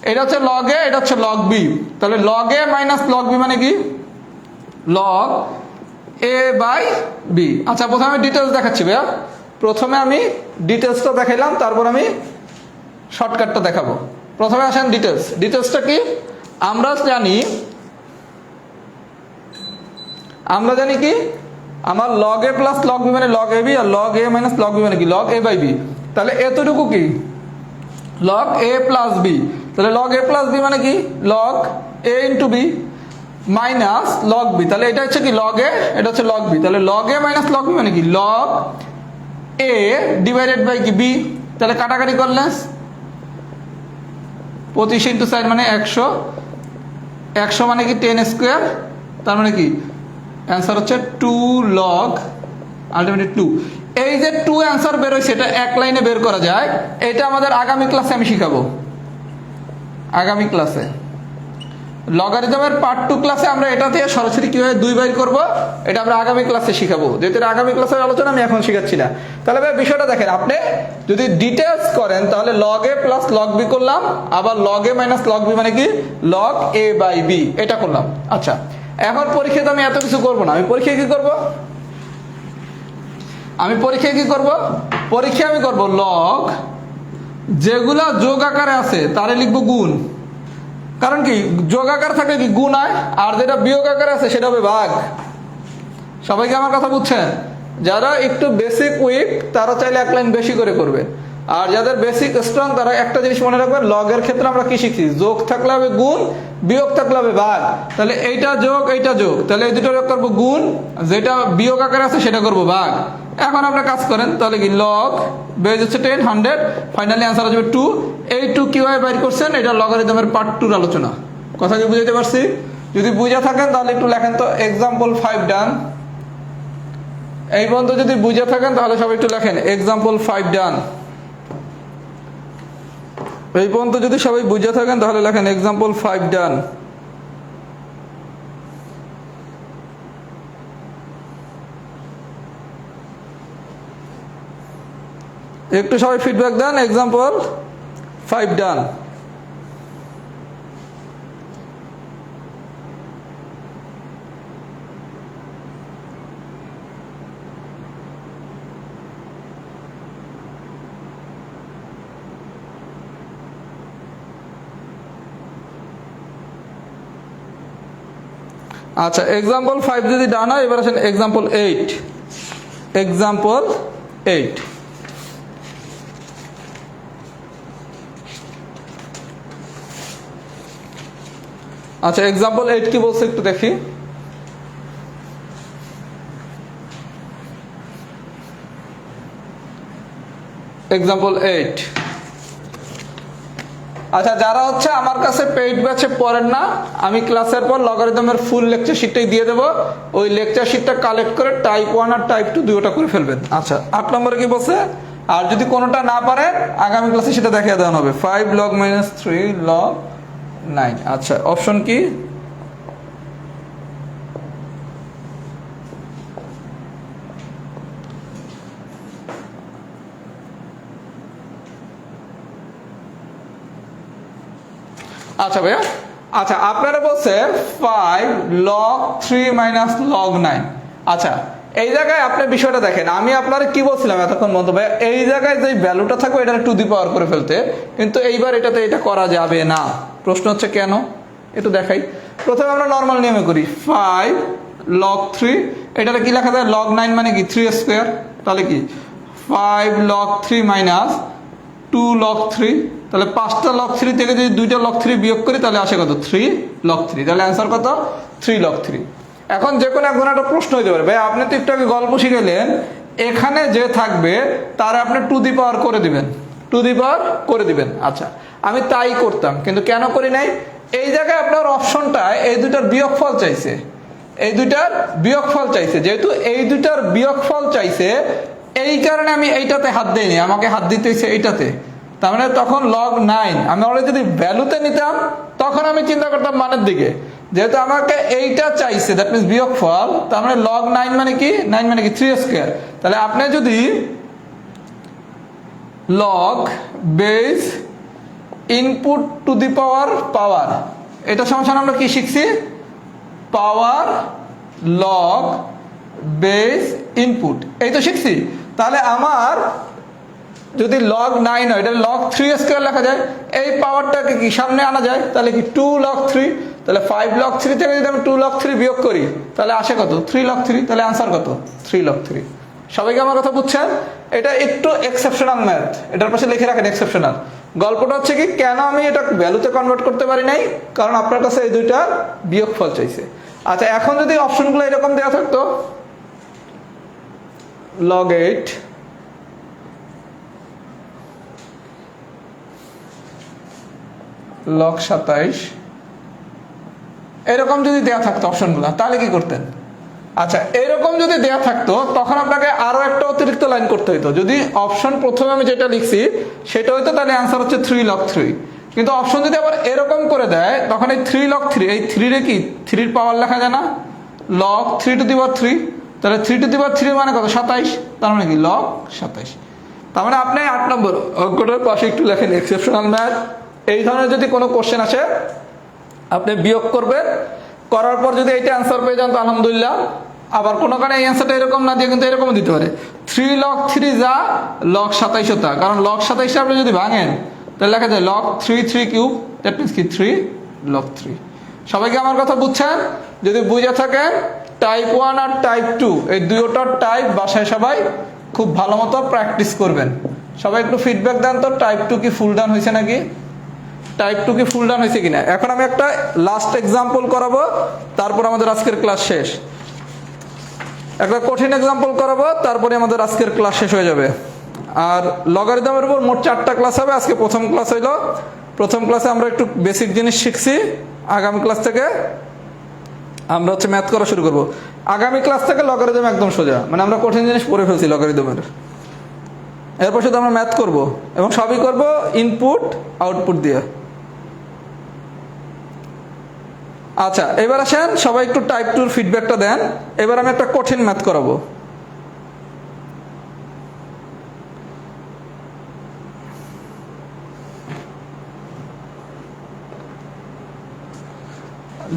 এটা হচ্ছে লগ এ, এটা হচ্ছে লগ বি, তাহলে log A minus log B মানে কি লগ এ বাই বি। আচ্ছা, প্রথমে আমি ডিটেলস দেখাচ্ছি ভাইয়া, প্রথমে আমি ডিটেলসটা দেখাইলাম, তারপর আমি শর্টকাটটা দেখাবো। প্রথমে আসেন ডিটেলসটা কি? আমরা জানি কি আমার log A plus log B মানে লগ এ বি, আর log A minus log B মানে কি লগ এ বাই বি। তাহলে এতটুকু কি লগ এ প্লাস বি, তাহলে লগ এ প্লাস বি মানে কি log A into B minus log B, তাহলে এটা হচ্ছে কি লগ এ, এটা হচ্ছে লগ বি, তাহলে log A minus log B মানে কি লগ এ ডিভাইডেড বাই কি বি। তাহলে কাটাকাটি করলে 25 ইন্টু 4 মানে 100, 100 মানে কি 10 স্কোয়ার, তার মানে কি অ্যান্সার হচ্ছে 2 লগ আলটিমেটলি 2। এই যে 2 অ্যান্সার বের হয়েছে এটা এক লাইনে বের করা যায়, এটা আমাদের আগামী ক্লাসে আমি শিখাবো। আগামী ক্লাসে লগারিদমের পার্ট 2 ক্লাসে আমরা এটা থেকে সরাসরি কিভাবে 2 বাইর করব এটা আমরা আগামী ক্লাসে শিখাবো, যেহেতু আগামী ক্লাসের আলোচনা আমি এখন শিখাচ্ছি না। তাহলে ভাই বিষয়টা দেখেন, আপনি যদি ডিটেলস করেন তাহলে log A plus log B করলাম, আবার log A minus log B মানে কি লগ এ বাই বি, এটা করলাম। আচ্ছা, এখন পরীক্ষাতে আমি এত কিছু করব না, আমি পরীক্ষায় কি করব? পরীক্ষায় আমি করব লগ যেগুলা যোগ আকারে আছে তারে লিখবো গুণ, কারণ কি যোগ আকার থাকলে কি গুণ হয়, আর যেটা বিয়োগ আকারে আছে সেটা হবে ভাগ। সবাইকে আমার কথা বুঝছেন? যারা একটু বেসিক উইক তারা চাইলে এক লাইন বেশি করে করবে, আর যাদের বেসিক স্ট্রং তারা একটা জিনিস মনে রাখবেন, লগের ক্ষেত্রে আমরা কি শিখছি, যোগ থাকলে হবে গুণ, বিয়োগ থাকলে হবে ভাগ। তাহলে এইটা যোগ এইটা যোগ, তাহলে এই দুটো যোগ করবো গুণ, যেটা বিয়োগ আকারে আছে সেটা করবো ভাগ। এখন আপনারা কাজ করেন, তাহলে কি লগ বেজ হচ্ছে 10 100, ফাইনালি অ্যান্সার আসবে 2। এই 2 কিভাবে বাইর করছেন এটা লগারিদমের পার্ট 2 আলোচনা। কথা কি বুঝাতে পারছি? যদি বুঝে থাকেন তাহলে একটু লেখেন তো এক্সাম্পল 5 ডান। এই পর্যন্ত যদি বুঝে থাকেন তাহলে সবাই একটু লেখেন এক্সাম্পল 5 ডান। এই পর্যন্ত যদি সবাই বুঝে থাকেন তাহলে লেখেন এক্সাম্পল 5 ডান। একটু সবাই ফিডব্যাক দেন, এক্সাম্পল 5 ডান। আচ্ছা, এক্সাম্পল 5 যদি ডান হয়, এবার আসেন এক্সাম্পল 8। এক্সাম্পল 8, আচ্ছা এক্সাম্পল 8 কি বলছে একটু দেখি। এক্সাম্পল 8, আচ্ছা যারা হচ্ছে আমার কাছে পেইড ব্যাচে পড়েন না, আমি ক্লাসের পর লগারিদমের ফুল লেকচার শিটটাই দিয়ে দেবো, ওই লেকচার শিটটা কালেক্ট করে টাইপ 1 আর টাইপ 2 দুটোটা করে ফেলবেন। আচ্ছা 8 নম্বরে কি বলছে, আর যদি কোনোটা না পারেন আগামী ক্লাসে সেটা দেখিয়ে দেওয়া হবে। 5 log minus 3 log 9। আচ্ছা, অপশন কি? আচ্ছা ভাইয়া, আচ্ছা আপনারা বলছে 5 log 3 minus log 9। আচ্ছা এই জায়গায় আপনি বিষয়টা দেখেন, আমি আপনারা কি বলছিলাম এতক্ষণ বন্ধু ভাই, এই জায়গায় যে ভ্যালুটা থাকবে এটা টু দি পাওয়ার করে ফেলতে, কিন্তু এইবার এটাতে এটা করা যাবে না। প্রশ্ন হচ্ছে কেন, একটু দেখাই। প্রথমে আমরা নর্মাল নিয়মে করি, 5 log 3, এটাতে কি লেখা যায় log 9 মানে কি 3 স্কোয়ার, তাহলে কি 5 log 3 minus 2 log 3, তাহলে 5টা log 3 থেকে যদি 2টা log 3 বিয়োগ করি তাহলে আসে কত 3 log 3, তাহলে অ্যান্সার কত 3 log 3। এখন যে কোনো একজন একটা প্রশ্ন হইতে পারে, ভাই আপনি তো একটু আগে গল্প শিখাইলেন, এখানে যে থাকবে তার আপনি টু দি পাওয়ার করে দিবেন, টু দি পাওয়ার করে দিবেন। আচ্ছা, আমি তাই করতাম, কিন্তু কেন করি নাই, এই জায়গায় আপনার অপশনটায় এই দুটার বিয়োগফল চাইছে, এই দুইটার বিয়োগফল চাইছে, যেহেতু এই দুইটার বিয়োগফল চাইছে এই কারণে আমি এইটাতে হাত দিইনি, আমাকে হাত দিতে হয়েছে এইটাতে। তার মানে তখন log 9 আমি অলরেডি যদি ভ্যালুতে নিতাম তখন আমি চিন্তা করতাম মানের দিকে, যেহেতু আমাকে এইটা চাইছে দ্যাট মিনস বিয়োগফল, তার মানে log 9 মানে কি, 9 মানে কি 3 স্কয়ার। তাহলে আপনি যদি log base input to the power power, এটা সমান আমরা কি শিখছি, পাওয়ার log বেস ইনপুট, এই তো শিখছি। তাহলে আমার যদি log 9 হয় এটা log 3 স্কয়ার লেখা যায়, এই পাওয়ারটাকে কি সামনে আনা যায়, তাহলে কি 2 log 3, তাহলে 5 log 3 থেকে যদি আমি 2 log 3 বিয়োগ করি তাহলে আসে কত, 3 log 3, তাহলে आंसर কত, 3 log 3। সবাইকে আমার কথা বুঝছেন? এটা একটু এক্সেপশনাল ম্যাথ, এটার পাশে লিখে রাখেন এক্সেপশনাল। গল্পটা হচ্ছে কি, কেন আমি এটা ভ্যালুতে কনভার্ট করতে পারি নাই, কারণ আপনার কাছে এই দুইটার বিয়োগফল চাইছে। আচ্ছা, এখন যদি অপশনগুলো এরকম দেওয়া থাকতো log 8 log 27 এরকম যদি দেয়া থাকতো অপশনগুলো, তাহলে কি করতেন? আচ্ছা, এরকম যদি দেয়া থাকতো তখন আপনাকে আরো একটা অতিরিক্ত লাইন করতে হতো। যদি অপশন প্রথমে আমি যেটা লিখছি সেটা হইতো, তাহলে आंसर হচ্ছে 3 log 3। কিন্তু অপশন যদি আবার এরকম করে দেয় তখন এই 3 log 3, এই 3 রে কি 3 এর পাওয়ার লেখা যায় না, log 3 টু দি পাওয়ার 3, তাহলে 3 টু দি পাওয়ার 3 মানে কত, 27, তার মানে কি log 27। তার মানে আপনি 8 নম্বর অঙ্কটার পাশে একটু লেখেন এক্সেপশনাল ম্যাথ। এই ধরনের যদি কোনো কোশ্চেন আসে আপনি বিয়োগ করবেন, করার পর যদি এইটা आंसर পেয়ে যান তো আলহামদুলিল্লাহ। আবার কোনো কারণে এই অ্যান্সারটা এরকম না দিয়ে কিন্তু এরকমও দিতে পারে, 3 log 3 যা log 27 তা, কারণ log 27 আপনি যদি ভাঙেন তাহলে লেখা যায় log 3 কিউব, দ্যাট মিনস কি 3 log 3। সবাইকে আমার কথা বুঝছেন? যদি বুঝে থাকেন টাইপ 1 আর টাইপ 2 এই দুইটার টাইপ বাসায় সবাই খুব ভালো মতো প্র্যাকটিস করবেন। সবাই একটু ফিডব্যাক দেন তো, টাইপ 2 কি ফুল ডান হয়েছে নাকি, টাইপ 2 কি ফুল ডান হয়েছে কিনা। এখন আমি একটা লাস্ট এক্সাম্পল করাবো, তারপর আমাদের আজকের ক্লাস শেষ। একটা কঠিন এক্সাম্পল করাবো, তারপরে আমাদের আজকের ক্লাস শেষ হয়ে যাবে। আর লগারিদমের উপর মোট 4টা ক্লাস হবে, আজকে প্রথম ক্লাস হইলো। প্রথম ক্লাসে আমরা একটু বেসিক জিনিস শিখছি, আগামী ক্লাস থেকে আমরা হচ্ছে ম্যাথ করা শুরু করব। আগামী ক্লাস থেকে লগারিদম একদম সোজা, মানে আমরা কঠিন জিনিস পড়ে ফেলছি লগারিদমের। এরপর শুধু আমরা ম্যাথ করব এবং সবই করব ইনপুট আউটপুট দিয়ে। আচ্ছা, এবার আসেন সবাই একটু টাইপ 2 এর ফিডব্যাকটা দেন। এবার আমি একটা কঠিন ম্যাথ করাবো।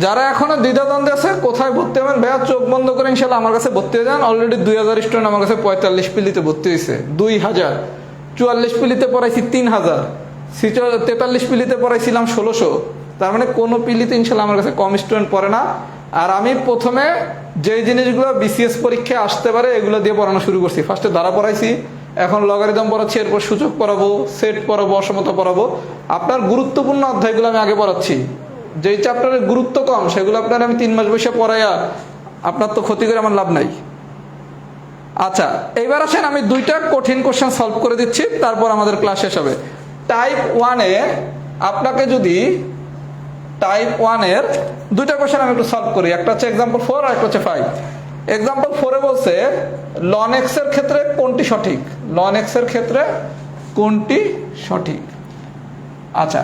যারা এখনো দ্বিধাদ্বন্দ্বে আছে কোথায় ভর্তি হবেন, ভাইয়া চোখ বন্ধ করে ইনশাল্লাহ আমার কাছে ভর্তি হয়ে যান। অলরেডি 2000 স্টুডেন্ট আমার কাছে 45 পিলিতে ভর্তি হয়েছে, 2000, 44 পিলিতে পড়াইছি 3000, 43 পিলিতে পড়াইছিলাম 1600। তার মানে কোনো পিলিতে ইনশাল্লাহ আমার কাছে কম স্টুডেন্ট পড়ে না। আর আমি প্রথমে যে জিনিসগুলো বিসিএস পরীক্ষায় আসতে পারে এগুলো দিয়ে পড়ানো শুরু করছি। ফার্স্টে ধারা পড়াইছি, এখন লগারিদম পড়াচ্ছি, এরপর সূচক পড়াবো, সেট পড়াবো, অসমতা পড়াবো। আপনার গুরুত্বপূর্ণ অধ্যায়গুলো আমি আগে পড়াচ্ছি, যেই চ্যাপ্টারের গুরুত্ব কম সেগুলো আপনার আমি 3 মাস বসে পড়াইয়া আপনার তো ক্ষতি করে আমার লাভ নাই। আচ্ছা, এইবার আসেন আমি 2টা কঠিন কোশ্চেন সলভ করে দিচ্ছি, তারপর আমাদের ক্লাস শেষ হবে। টাইপ 1 এ আপনাকে যদি টাইপ 1 এর 2টা কোশ্চেন আমি একটু সলভ করি, একটা হচ্ছে এক্সাম্পল 4 আর একটা হচ্ছে 5। এক্সাম্পল 4 এ বলছে ln x এর ক্ষেত্রে কোনটি সঠিক, ln x এর ক্ষেত্রে কোনটি সঠিক। আচ্ছা,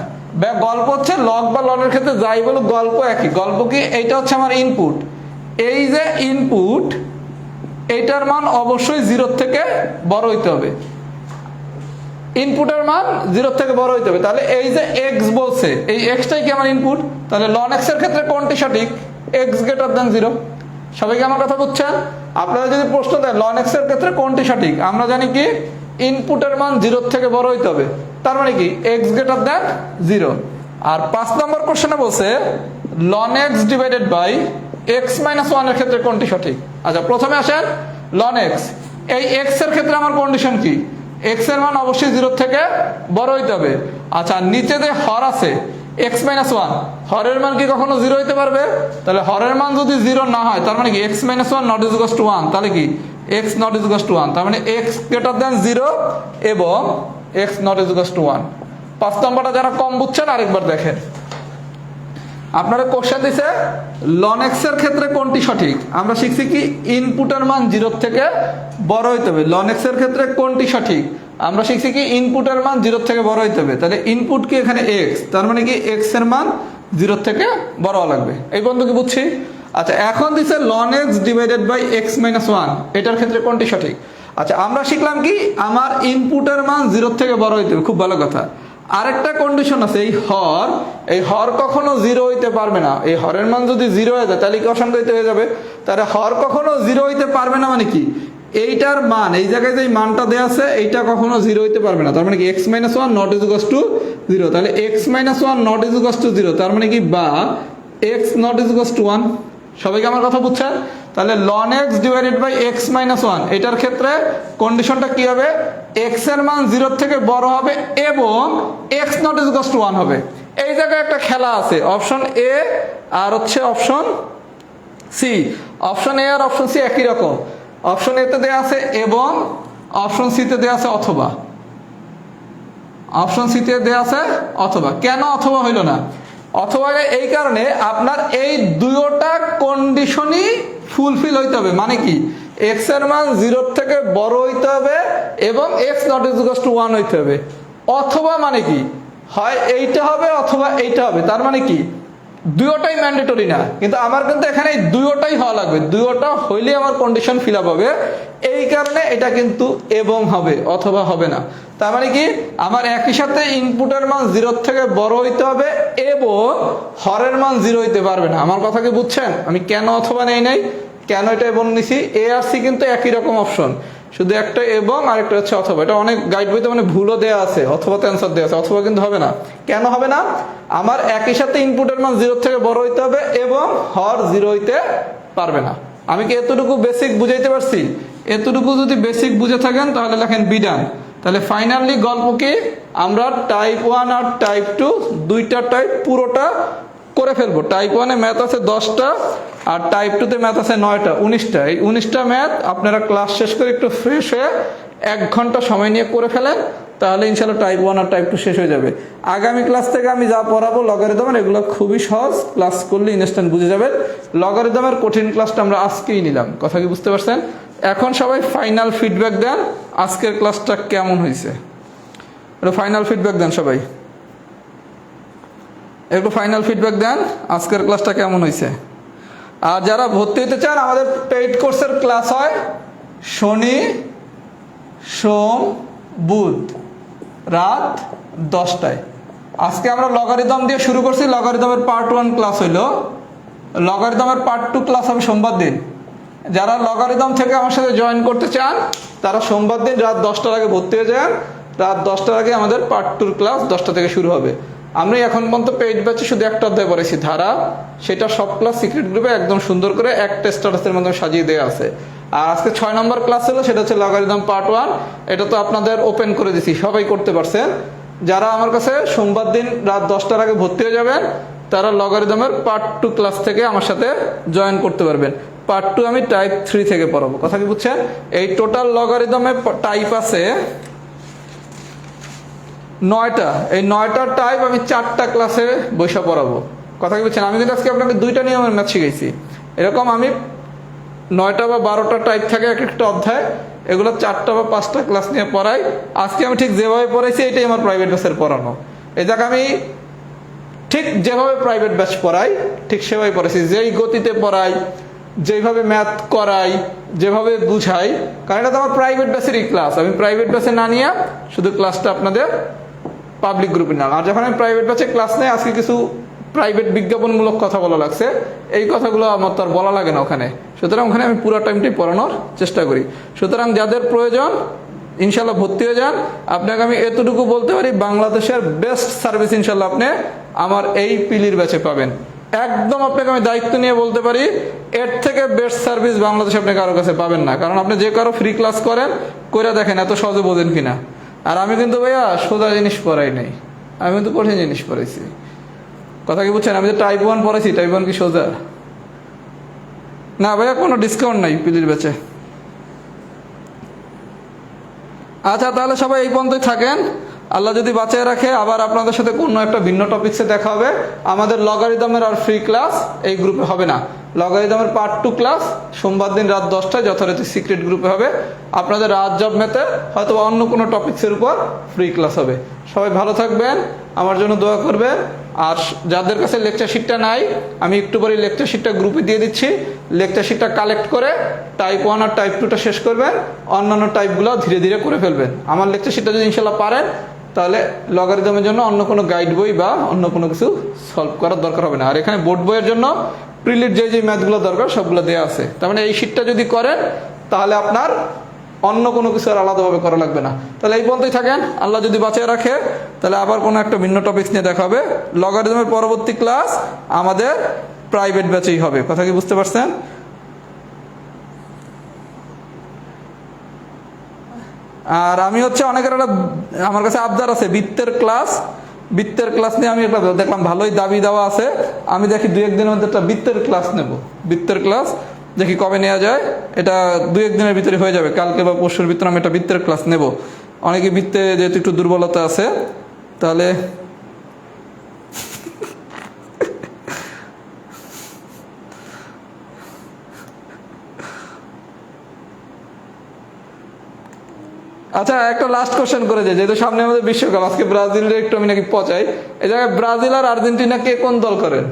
গল্প হচ্ছে লগ বা লন এর ক্ষেত্রে যাই বলো গল্প একই। গল্প কি, এইটা হচ্ছে আমার ইনপুট, এই যে ইনপুট এইটার মান অবশ্যই 0 থেকে বড় হইতে হবে, ইনপুটের মান 0 থেকে বড় হইতে হবে। তাহলে এই যে x বলছে, এই xটাই কি আমার ইনপুট, তাহলে ln x এর ক্ষেত্রে কোনটি সঠিক, x গ্রেটার দ্যান 0। সবাইকে আমার কথা বুঝছেন? আপনারা যদি প্রশ্ন দেন ln x এর ক্ষেত্রে কোনটি সঠিক, আমরা জানি কি ইনপুটের মান 0 থেকে বড় হইতে হবে, তার মানে কি x গ্রেটার দ্যান 0। আর 5 নম্বর কোশ্চেনে বলছে ln x divided by x minus 1 এর ক্ষেত্রে কোনটি সঠিক। আচ্ছা, প্রথমে আসেন ln x, এই x এর ক্ষেত্রে আমার কন্ডিশন কি, x এর মান অবশ্যই 0 থেকে বড় হইতে হবে। আচ্ছা, নিচে যে হর আছে x মাইনাস 1, হরের মান কি কখনো 0 হইতে পারবে? তাহলে হরের মান যদি 0 না হয় তার মানে কি x minus 1 not is equals to 1, তাহলে কি x not is equal to 1, তার মানে এক্স গ্রেটার দ্যান 0 এবং x not is equal to 1। 5 নম্বরটা যারা কম বুঝছেন আরেকবার দেখেন। আপনারা কোশ্চেন দিছে লন এক্স এর ক্ষেত্রে কোনটি সঠিক। আমরা শিখছি কি ইনপুটের মান 0 থেকে বড় হইতে হবে। লন এক্স এর ক্ষেত্রে কোনটি সঠিক, আমরা শিখছি কি ইনপুটের মান 0 থেকে বড় হইতে হবে। তাহলে ইনপুট কি এখানে এক্স, তার মানে কি এক্স এর মান 0 থেকে বড় হওয়া লাগবে। এই বন্ধু কি বুঝছি? আচ্ছা, এখন দিছে ln x divided by x minus 1, এটার ক্ষেত্রে কোনটি সঠিক। আচ্ছা, আমরা শিখলাম কি আমার ইনপুটের মান 0 থেকে বড় হইতে হবে, খুব ভালো কথা। আরেকটা কন্ডিশন আছে, এই হর কখনো 0 হইতে পারবে না। এই হরের মান যদি 0 হয়ে যায় তাহলে কি অসংখ্যায়িত হয়ে যাবে। তাহলে হর কখনো 0 হইতে পারবে না মানে কি এইটার মান, এই জায়গায় যে মানটা দেওয়া আছে এইটা কখনো 0 হইতে পারবে না। তার মানে কি x minus 1 not is equal to 0। তাহলে x minus 1 not is equal to 0, তার মানে কি বা x not is equal to 1। সবাইকে আমার কথা বুঝছেন? তাহলে ln x divided by x minus 1 এটার ক্ষেত্রে কন্ডিশনটা কি হবে, এক্স এর মান 0 থেকে বড় হবে এবং x not is equal to 1 হবে। এই জায়গায় একটা খেলা আছে, অপশন এ আর হচ্ছে অপশন সি। অপশন এ আর অপশন সি একই রকম। অপশন এ তে দেওয়া আছে এবং অপশন সি তে দেওয়া আছে অথবা। অপশন সি তে দেওয়া আছে অথবা। কেন অথবা হইল না? অথবা এই কারণে আপনার এই দুইটা কন্ডিশনই ফুলফিল হইতে হবে। মানে কি এক্স এর মান 0 থেকে বড় হইতে হবে এবং x not is equal to 1 হইতে হবে। অথবা মানে কি হয় এইটা হবে অথবা এইটা হবে। তার মানে কি দুইটাই ম্যান্ডেটরি না, কিন্তু আমার কিন্তু এখানে দুইটাই হওয়া লাগবে। দুইটা হইলে আমার কন্ডিশন ফিল আপ হবে। এই কারণে এটা কিন্তু এবং হবে, অথবা হবে না। তার মানে কি আমার একই সাথে ইনপুটের মান 0 থেকে বড় হইতে হবে এবং হরের মান 0 হইতে পারবে না। আমার কথা কি বুঝছেন? আমি কেন অথবা নেই নাই, কেন এটা এবং নিছি। এ আর সি কিন্তু একই রকম অপশন, শুধু একটা এবং আরেকটা হচ্ছে অথবা। এটা অনেক গাইড বইতে মানে ভুলও দেওয়া আছে, অথবা তো অ্যান্সার দেওয়া আছে, অথবা কিন্তু হবে না। কেন হবে না? আমার একই সাথে ইনপুটের মান 0 থেকে বড় হইতে হবে এবং হর 0 হইতে পারবে না। আমি কি এতটুকু বেসিক বুঝাইতে পারছি? এতটুকু যদি বেসিক বুঝে থাকেন তাহলে লেখেন বিডান। তাহলে ফাইনালি গল্প কি আমরা টাইপ 1 আর টাইপ 2 দুইটা টাইপ পুরোটা করে ফেলবো। টাইপ 1 এ ম্যাথ আছে 10টা আর টাইপ 2 তে ম্যাথ আছে 9টা, 19টা। এই 19টা ম্যাথ আপনারা ক্লাস শেষ করে একটু ফ্রেশ হয়ে 1 ঘন্টা সময় নিয়ে করে ফেলেন, তাহলে ইনশাআল্লাহ টাইপ 1 আর টাইপ 2 শেষ হয়ে যাবে। আগামী ক্লাস থেকে আমি যা পড়াবো লগারিদমের, এগুলো খুবই সহজ, ক্লাস করলে ইনস্ট্যান্ট বুঝে যাবেন। লগারিদমের কঠিন ক্লাসটা আমরা আজকেই নিলাম, কথা কি বুঝতে পারছেন? এখন সবাই ফাইনাল ফিডব্যাক দেন আজকের ক্লাসটা কেমন হয়েছে। একটু ফাইনাল ফিডব্যাক দেন সবাই, একটু ফাইনাল ফিডব্যাক দেন আজকের ক্লাসটা কেমন হয়েছে। আর যারা ভর্তি হতে চান, আমাদের পেইড কোর্সের ক্লাস হয় শনি, সোম, বুধ রাত 10টায়। আজকে আমরা লগারিদম দিয়ে শুরু করছি। লগারিদমের পার্ট 1 ক্লাস হইলো, লগারিদমের পার্ট 2 ক্লাস হবে সোমবার দিন। যারা লগারিদম থেকে আমার সাথে জয়েন করতে চান তারা সোমবার দিন রাত 10টার আগে ভর্তি হয়ে যান। রাত 10টার আগে আমাদের পার্ট 2 ক্লাস 10টা থেকে শুরু হবে। আমরা এখন পর্যন্ত পেইড ব্যাচে শুধু একটা অধ্যায় পড়েছি ধারা, সেটা সব ক্লাস সিক্রেট গ্রুপে একদম সুন্দর করে একটা স্ট্যাটাসের মাধ্যমে সাজিয়ে দেওয়া আছে। আর আজকে 6 নম্বর ক্লাস হলো, সেটা হচ্ছে লগারিদম পার্ট 1। এটা তো আপনাদের ওপেন করে দিছি, সবাই করতে পারছেন। যারা আমার কাছে সোমবার দিন রাত 10টার আগে ভর্তি হয়ে যাবেন তারা লগারিদমের পার্ট 2 ক্লাস থেকে আমার সাথে জয়েন করতে পারবেন। পার্ট 2 আমি টাইপ 3 থেকে পড়াবো, কথা কি বুঝছেন? এই টোটাল লগারিদমে টাইপ আছে 9টা। এই 9টা টাইপ আমি 4টা ক্লাসে বৈশা পড়াবো, কথা কি বুঝছেন? আমি কিন্তু আজকে আপনাকে 2টা নিয়মের ম্যাথ শিখাইছি। এরকম আমি 9টা বা 12টা টাইপ থাকে এক একটা অধ্যায়, এগুলো 4টা বা 5টা ক্লাস নিয়ে পড়াই। আজকে আমি ঠিক যেভাবে পড়াইছি এটাই আমার প্রাইভেট ব্যাচের পড়ানো। এই জায়গা আমি ঠিক যেভাবে প্রাইভেট ব্যাচ পড়াই ঠিক সেভাবে পড়াইছি, যেই গতিতে পড়াই, যেভাবে ম্যাথ করাই, যেভাবে বুঝাই। কারণ এটা তো আমার প্রাইভেট ব্যাচেরই ক্লাস। আমি প্রাইভেট ব্যাচে না নিয়ে শুধু ক্লাসটা আপনাদের পাবলিক গ্রুপে না। আর যখন আমি প্রাইভেট ব্যাচে ক্লাস নেই, আজকে কিছু প্রাইভেট বিজ্ঞাপনমূলক কথা বলা লাগছে, এই কথাগুলো আমার তো আর বলা লাগে না ওখানে। সুতরাং ওখানে আমি পুরো টাইমটাই পড়ানোর চেষ্টা করি। সুতরাং যাদের প্রয়োজন ইনশাল্লাহ ভর্তি হয়ে যান। আপনাকে আমি এতটুকু বলতে পারি, বাংলাদেশের বেস্ট সার্ভিস ইনশাল্লাহ আপনি আমার এই পিলির ব্যাচে পাবেন। একদম আপনাকে আমি দায়িত্ব নিয়ে বলতে পারি, এর থেকে বেস্ট সার্ভিস বাংলাদেশে আপনি কারোর কাছে পাবেন না। কারণ আপনি যে কারো ফ্রি ক্লাস করেন, করে দেখেন এত সহজে বোঝেন কিনা। আর আমি কিন্তু ভাইয়া সোজা জিনিস পড়াই নাই, আমি কিন্তু কঠিন জিনিস পড়াইছি, কথা কি বুঝছেন? আমি যে টাইপ 1 পড়াইছি, টাইপ 1 কি সোজা না ভাইয়া? কোনো ডিসকাউন্ট নাই পিলির ব্যাচে। আচ্ছা, তাহলে সবাই এই পর্যন্তই থাকেন। আল্লাহ যদি বাঁচিয়ে রাখে, আবার আপনাদের সাথে কোনো একটা ভিন্ন টপিকসে দেখা হবে। আমাদের লগারিদমের আর ফ্রি ক্লাস এই গ্রুপে হবে না। লগারিদমের পার্ট 2 ক্লাস সোমবার দিন রাত 10টায় যথারীতি সিক্রেট গ্রুপে হবে। আপনাদের রাত জব মেতে হয়তো অন্য কোনো টপিক্সের উপর ফ্রি ক্লাস হবে। সবাই ভালো থাকবেন, আমার জন্য দোয়া করবেন। আর যাদের কাছে লেকচার শিটটা নাই, আমি একটু পরে লেকচার শিটটা গ্রুপে দিয়ে দিচ্ছি। লেকচার শিটটা কালেক্ট করে টাইপ 1 আর টাইপ 2টা শেষ করবেন, অন্যান্য টাইপগুলো ধীরে ধীরে করে ফেলবেন। আমার লেকচার শিটটা যদি ইনশাল্লাহ পারেন, তাহলে লগারিদমের জন্য অন্য কোনো গাইড বই বা অন্য কোনো কিছু সলভ করার দরকার হবে না। আর এখানে বোর্ড বইয়ের জন্য প্রিলিড যে ম্যাথগুলো দরকার সবগুলো দেওয়া আছে। তার মানে এই শিটটা যদি করেন, তাহলে আপনার অন্য কোনো কিছু আর আলাদাভাবে করা লাগবে না। তাহলে এই পর্যন্তই থাকেন, আল্লাহ যদি বাঁচিয়ে রাখে, তাহলে আবার কোনো একটা ভিন্ন টপিকস নিয়ে দেখা হবে। লগারিদমের পরবর্তী ক্লাস আমাদের প্রাইভেট ব্যাচেই হবে। কথা কি বুঝতে পারছেন? আর আমি হচ্ছে অনেকের একটা আমার কাছে আবদার আছে বৃত্তের ক্লাস নিয়ে। আমি একটা দেখলাম ভালোই দাবি দেওয়া আছে। আমি দেখি 2-1 দিনের মধ্যে একটা বৃত্তের ক্লাস নেব। বৃত্তের ক্লাস দেখি কবে নেওয়া যায়। এটা 2-1 দিনের ভিতরে হয়ে যাবে। কালকে বা পরশুর ভিতরে আমি একটা বৃত্তের ক্লাস নেব। অনেকে বৃত্তে যেহেতু একটু দুর্বলতা আছে, তাহলে আচ্ছা, একটা লাস্ট কোশ্চেন করে যাই, যেহেতু সামনে আমাদের বিশ্বকাপ। আজকে ব্রাজিলের একটু আমি নাকি পচাই। এই জায়গায় ব্রাজিল আর আর্জেন্টিনা কে কোন দল করেন?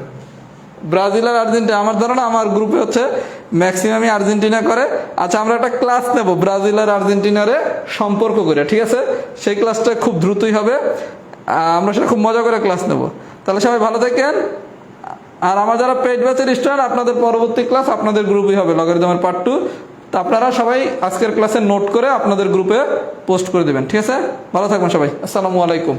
ব্রাজিল আর আর্জেন্টিনা আমার ধারণা আমার গ্রুপে হচ্ছে ম্যাক্সিমামই আর্জেন্টিনা করে। আচ্ছা, আমরা একটা ক্লাস নেব ব্রাজিল আর আর্জেন্টিনারে সম্পর্ক করে, ঠিক আছে? সেই ক্লাসটা খুব দ্রুতই হবে। আমরা সেটা খুব মজা করে ক্লাস নেব। তাহলে সবাই ভালো থাকেন। আর আমার যারা পেইড ব্যাচের স্টুডেন্ট, আপনাদের পরবর্তী ক্লাস আপনাদের গ্রুপেই হবে, লগারিদমের পার্ট 2। তো আপনারা সবাই আজকের ক্লাসে নোট করে আপনাদের গ্রুপে পোস্ট করে দেবেন, ঠিক আছে? ভালো থাকবেন সবাই। আসসালামু আলাইকুম।